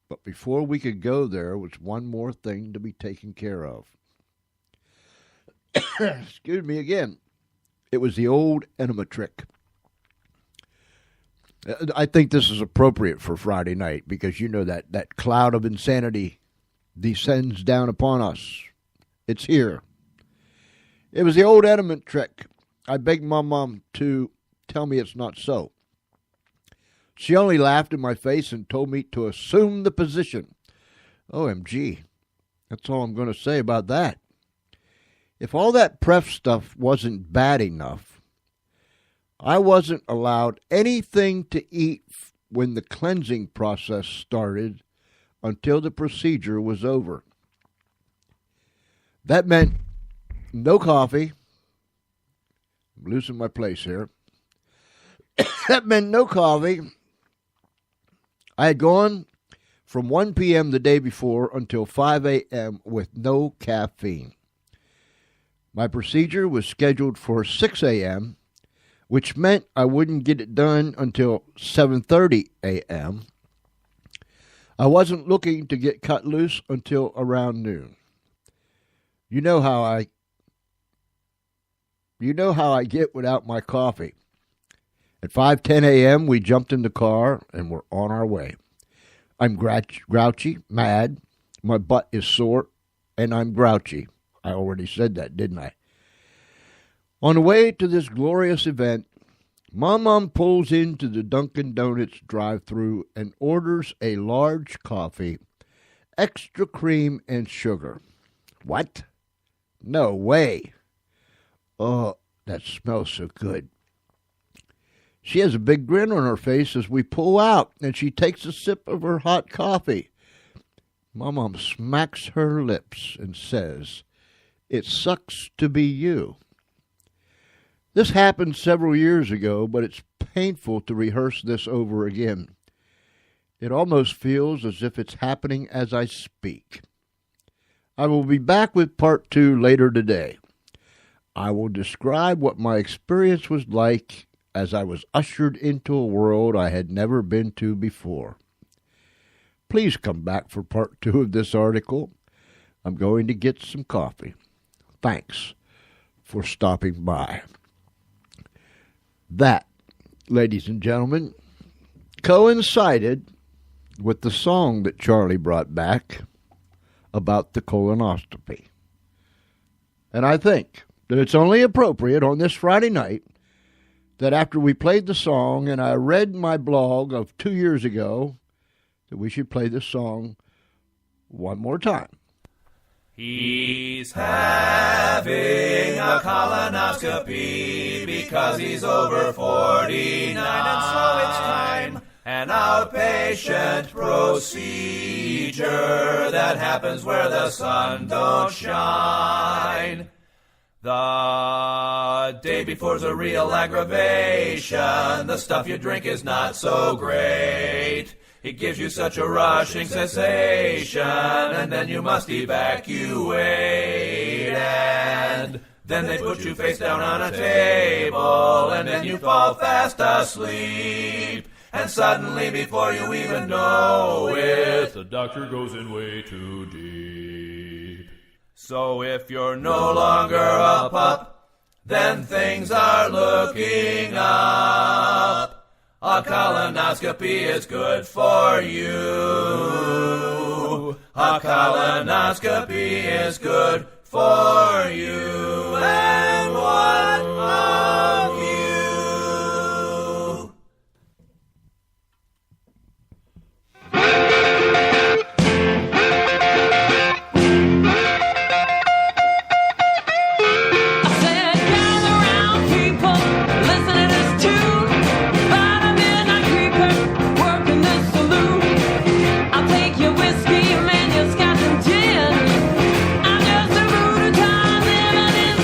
[SPEAKER 2] but before we could go there was one more thing to be taken care of. Excuse me again. It was the old enema trick. I think this is appropriate for Friday night because you know that cloud of insanity descends down upon us. It's here. It was the old enema trick. I begged my mom to tell me it's not so. She only laughed in my face and told me to assume the position. OMG. That's all I'm going to say about that. If all that prep stuff wasn't bad enough, I wasn't allowed anything to eat when the cleansing process started until the procedure was over. That meant no coffee. I'm losing my place here. That meant no coffee. I had gone from 1 p.m. the day before until 5 a.m. with no caffeine. My procedure was scheduled for 6 a.m., which meant I wouldn't get it done until 7:30 a.m. I wasn't looking to get cut loose until around noon. You know how I get without my coffee. At 5:10 a.m., we jumped in the car and we're on our way. I'm grouchy, mad, my butt is sore, and I'm grouchy. I already said that, didn't I? On the way to this glorious event, my mom pulls into the Dunkin' Donuts drive-thru and orders a large coffee, extra cream and sugar. What? No way. Oh, that smells so good. She has a big grin on her face as we pull out, and she takes a sip of her hot coffee. My mom smacks her lips and says, "It sucks to be you." This happened several years ago, but it's painful to rehearse this over again. It almost feels as if it's happening as I speak. I will be back with part 2 later today. I will describe what my experience was like as I was ushered into a world I had never been to before. Please come back for part 2 of this article. I'm going to get some coffee. Thanks for stopping by. That, ladies and gentlemen, coincided with the song that Charlie brought back about the colonoscopy. And I think that it's only appropriate on this Friday night that after we played the song and I read my blog of 2 years ago, that we should play this song one more time.
[SPEAKER 6] He's having a colonoscopy because he's over 49, and so it's time. An outpatient procedure that happens where the sun don't shine. The day before's a real aggravation. The stuff you drink is not so great. It gives you such a rushing sensation, and then you must evacuate. And then they put you face down on a table, and then you fall fast asleep. And suddenly, before you even know it, the doctor goes in way too deep. So if you're no longer a pup, then things are looking up. A colonoscopy is good for you. A colonoscopy is good for you. And what of you?
[SPEAKER 4] Whiskey, man, you're Scotch and gin. I'm just a rude time living in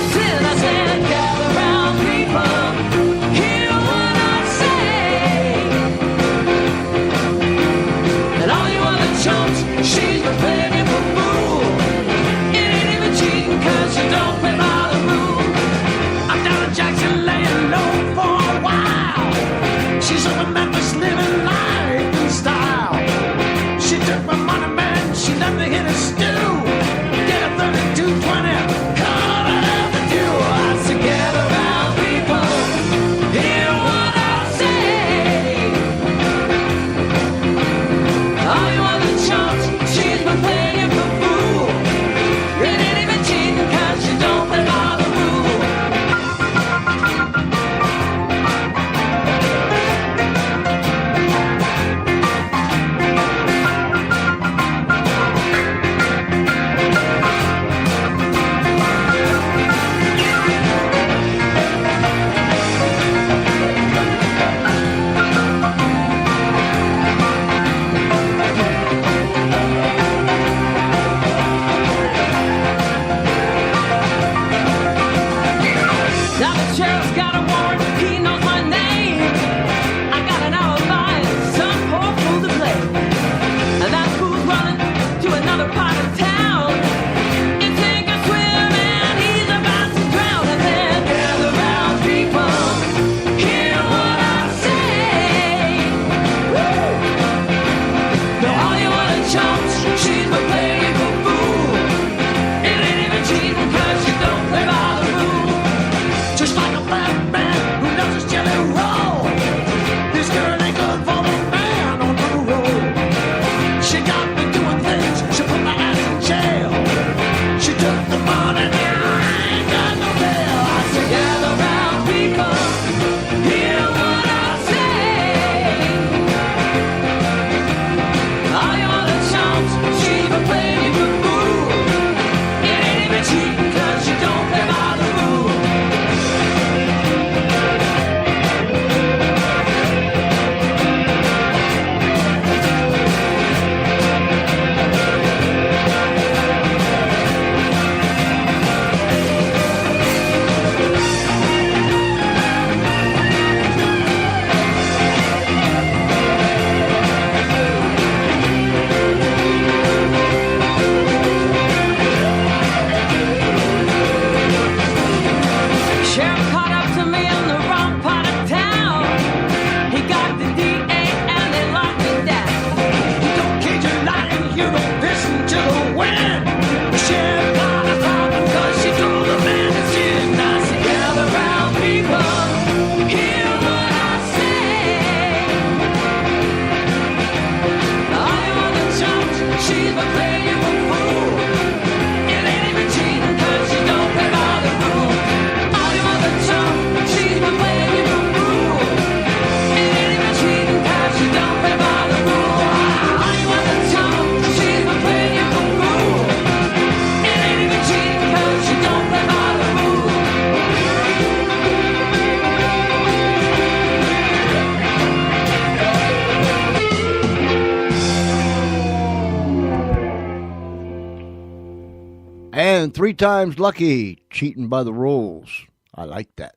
[SPEAKER 2] And 3 times lucky, cheating by the rules. I like that.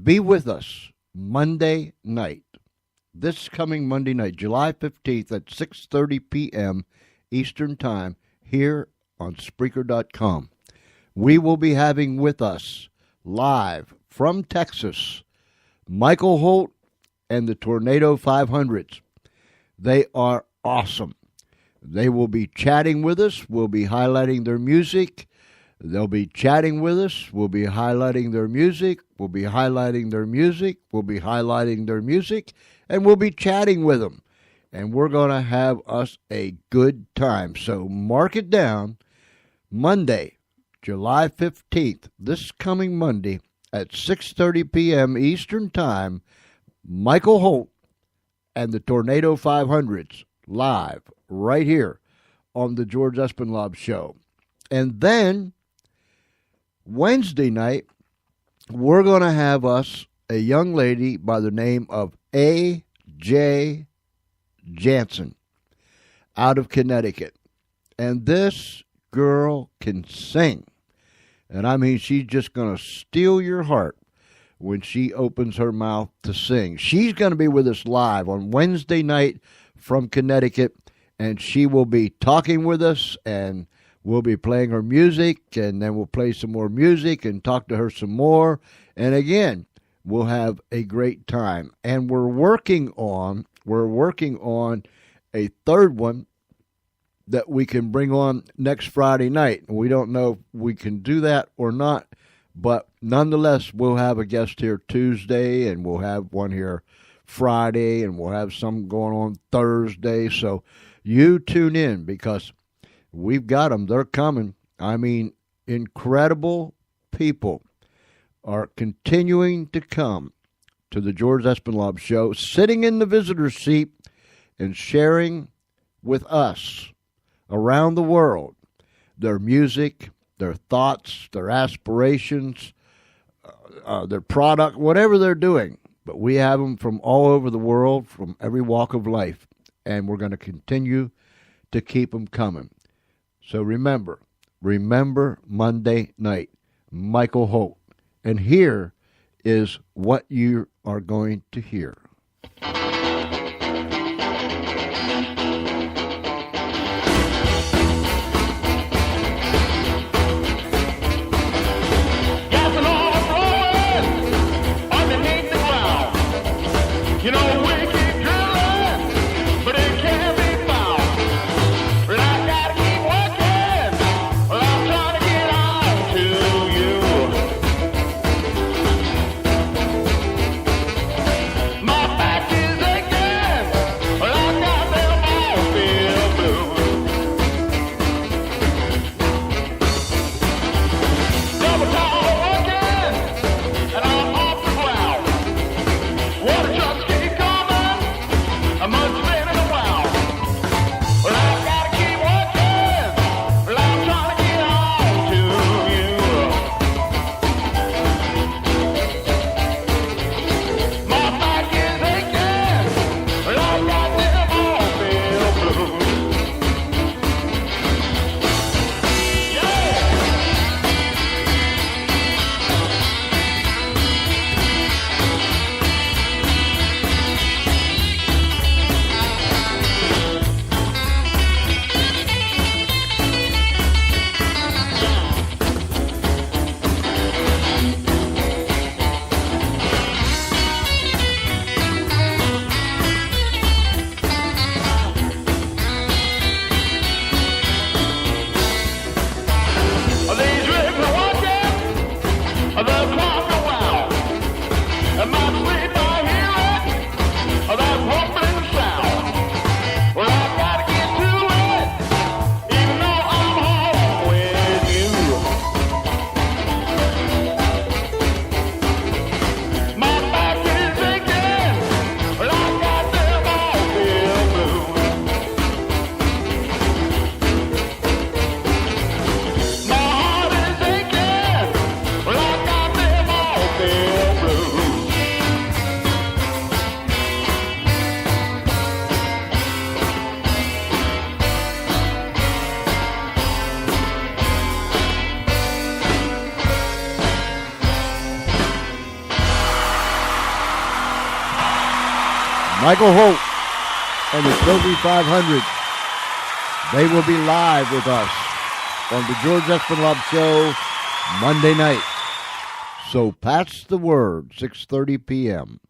[SPEAKER 2] Be with us Monday night. This coming Monday night, July 15th at 6:30 p.m. Eastern Time here on Spreaker.com. We will be having with us live from Texas, Michael Holt and the Tornado 500s. They are awesome. They will be chatting with us. We'll be highlighting their music. They'll be chatting with us. We'll be highlighting their music. We'll be highlighting their music. We'll be highlighting their music. And we'll be chatting with them. And we're going to have us a good time. So mark it down. Monday, July 15th, this coming Monday at 6:30 p.m. Eastern Time, Michael Holt and the Tornado 500s live right here on the George Espinlaub Show. And then Wednesday night, we're going to have us a young lady by the name of A.J. Jansen out of Connecticut. And this girl can sing. And I mean, she's just going to steal your heart when she opens her mouth to sing. She's going to be with us live on Wednesday night from Connecticut, and she will be talking with us, and we'll be playing her music, and then we'll play some more music and talk to her some more. And again, we'll have a great time. And we're working on a third one that we can bring on next Friday night. We don't know if we can do that or not, but nonetheless, we'll have a guest here Tuesday, and we'll have one here Friday, and we'll have some going on Thursday. So you tune in, because we've got them. They're coming. I mean, incredible people are continuing to come to the George Espinlaub Show, sitting in the visitor's seat and sharing with us around the world their music, their thoughts, their aspirations, their product, whatever they're doing. But we have them from all over the world, from every walk of life, and we're going to continue to keep them coming. So remember Monday night, Michael Holt. And here is what you are going to hear.
[SPEAKER 7] You know, we keep drilling, but it can't be found. But I gotta keep working. Well, I'm trying to get on to you. My
[SPEAKER 2] Michael Holt and the Trophy 500. They will be live with us on the George Espinlove Show Monday night. So pass the word, 6:30 p.m.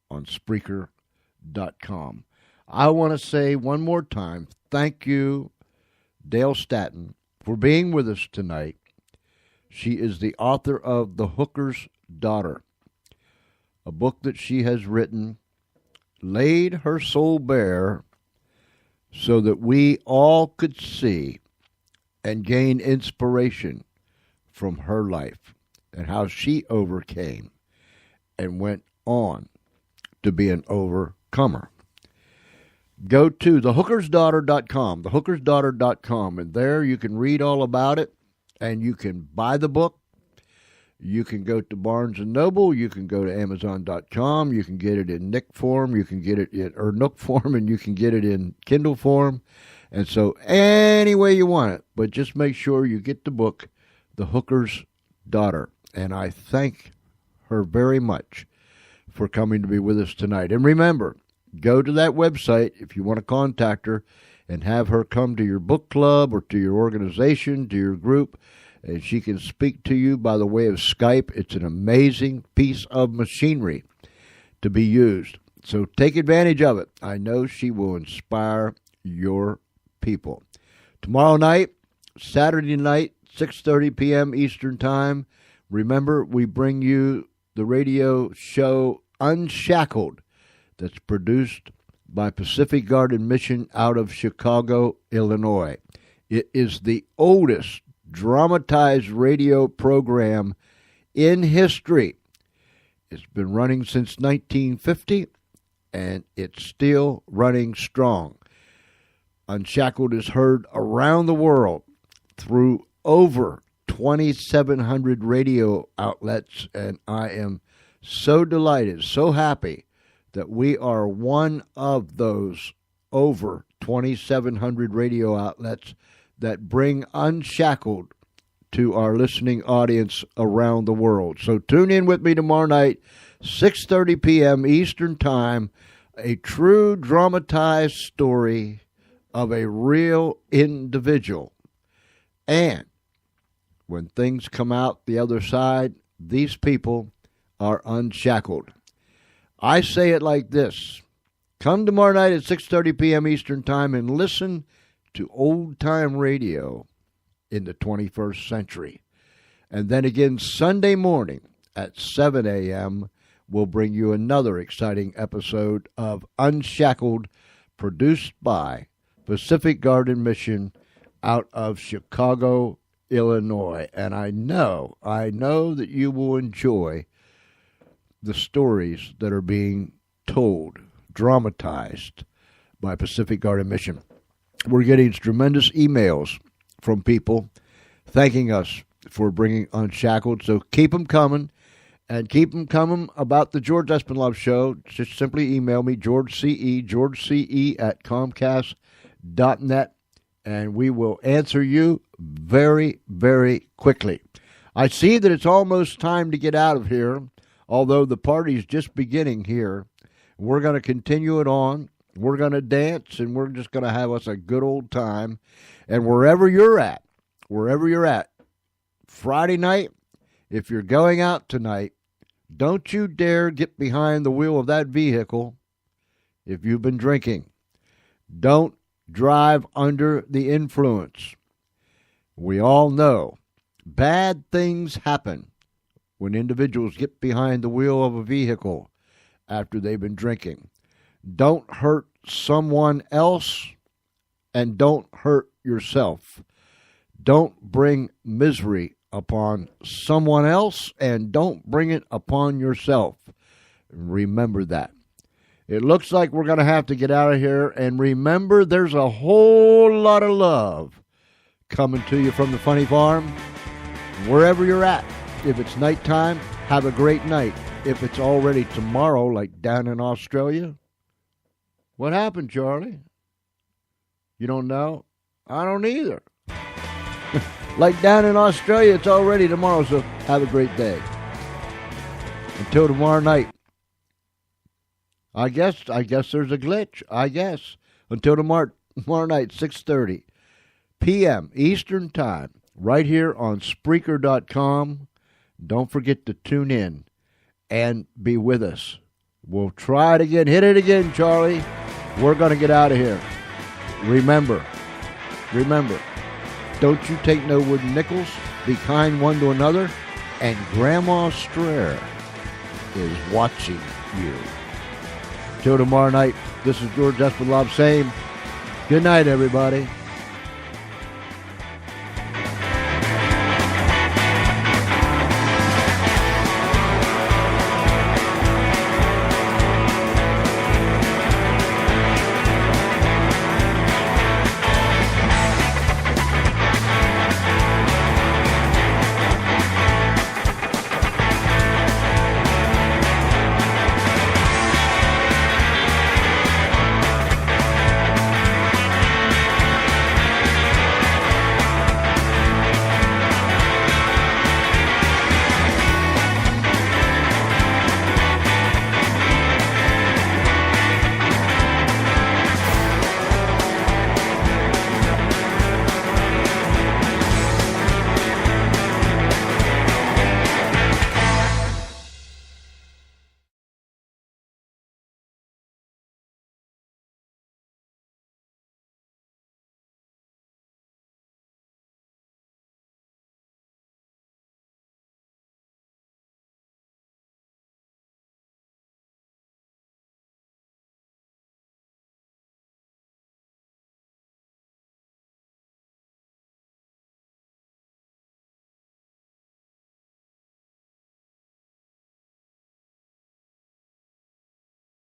[SPEAKER 2] on Spreaker.com. I want to say one more time, thank you, Dale Stanton, for being with us tonight. She is the author of The Hooker's Daughter, a book that she has written, laid her soul bare so that we all could see and gain inspiration from her life and how she overcame and went on to be an overcomer. Go to thehookersdaughter.com, thehookersdaughter.com, and there you can read all about it, and you can buy the book. You can go to Barnes & Noble, you can go to Amazon.com, you can get it in Nick form, you can get it in Nook form, and you can get it in Kindle form. And so any way you want it, but just make sure you get the book, The Hooker's Daughter. And I thank her very much for coming to be with us tonight. And remember, go to that website if you want to contact her and have her come to your book club or to your organization, to your group, and she can speak to you by the way of Skype. It's an amazing piece of machinery to be used. So take advantage of it. I know she will inspire your people. Tomorrow night, Saturday night, 6:30 p.m. Eastern Time. Remember, we bring you the radio show Unshackled that's produced by Pacific Garden Mission out of Chicago, Illinois. It is the oldest dramatized radio program in history. It's been running since 1950, and it's still running strong. Unshackled is heard around the world through over 2,700 radio outlets, and I am so delighted, so happy that we are one of those over 2,700 radio outlets that bring Unshackled to our listening audience around the world. So tune in with me tomorrow night, 6:30 p.m. Eastern Time, a true dramatized story of a real individual. And when things come out the other side, these people are unshackled. I say it like this. Come tomorrow night at 6:30 p.m. Eastern Time and listen to old-time radio in the 21st century. And then again Sunday morning at 7 a.m., we'll bring you another exciting episode of Unshackled, produced by Pacific Garden Mission out of Chicago, Illinois. And I know that you will enjoy the stories that are being told, dramatized by Pacific Garden Mission. We're getting tremendous emails from people thanking us for bringing Unshackled. So keep them coming, and keep them coming about the George Espinlove Show. Just simply email me, georgece at Comcast.net, and we will answer you very, very quickly. I see that it's almost time to get out of here, although the party's just beginning here. We're going to continue it on. We're going to dance, and we're just going to have us a good old time. And wherever you're at, Friday night, if you're going out tonight, don't you dare get behind the wheel of that vehicle if you've been drinking. Don't drive under the influence. We all know bad things happen when individuals get behind the wheel of a vehicle after they've been drinking. Don't hurt someone else, and don't hurt yourself. Don't bring misery upon someone else, and don't bring it upon yourself. Remember that. It looks like we're going to have to get out of here, and remember, there's a whole lot of love coming to you from the Funny Farm. Wherever you're at, if it's nighttime, have a great night. If it's already tomorrow, like down in Australia, what happened, Charlie? You don't know? I don't either. Like down in Australia, it's already tomorrow, so have a great day. Until tomorrow night, I guess there's a glitch. I guess. Until tomorrow night, 6:30 p.m. Eastern Time, right here on Spreaker.com. Don't forget to tune in and be with us. We'll try it again. Hit it again, Charlie. We're going to get out of here. Remember, don't you take no wooden nickels. Be kind one to another. And Grandma Strayer is watching you. Till tomorrow night, this is George Espinlove saying good night, everybody.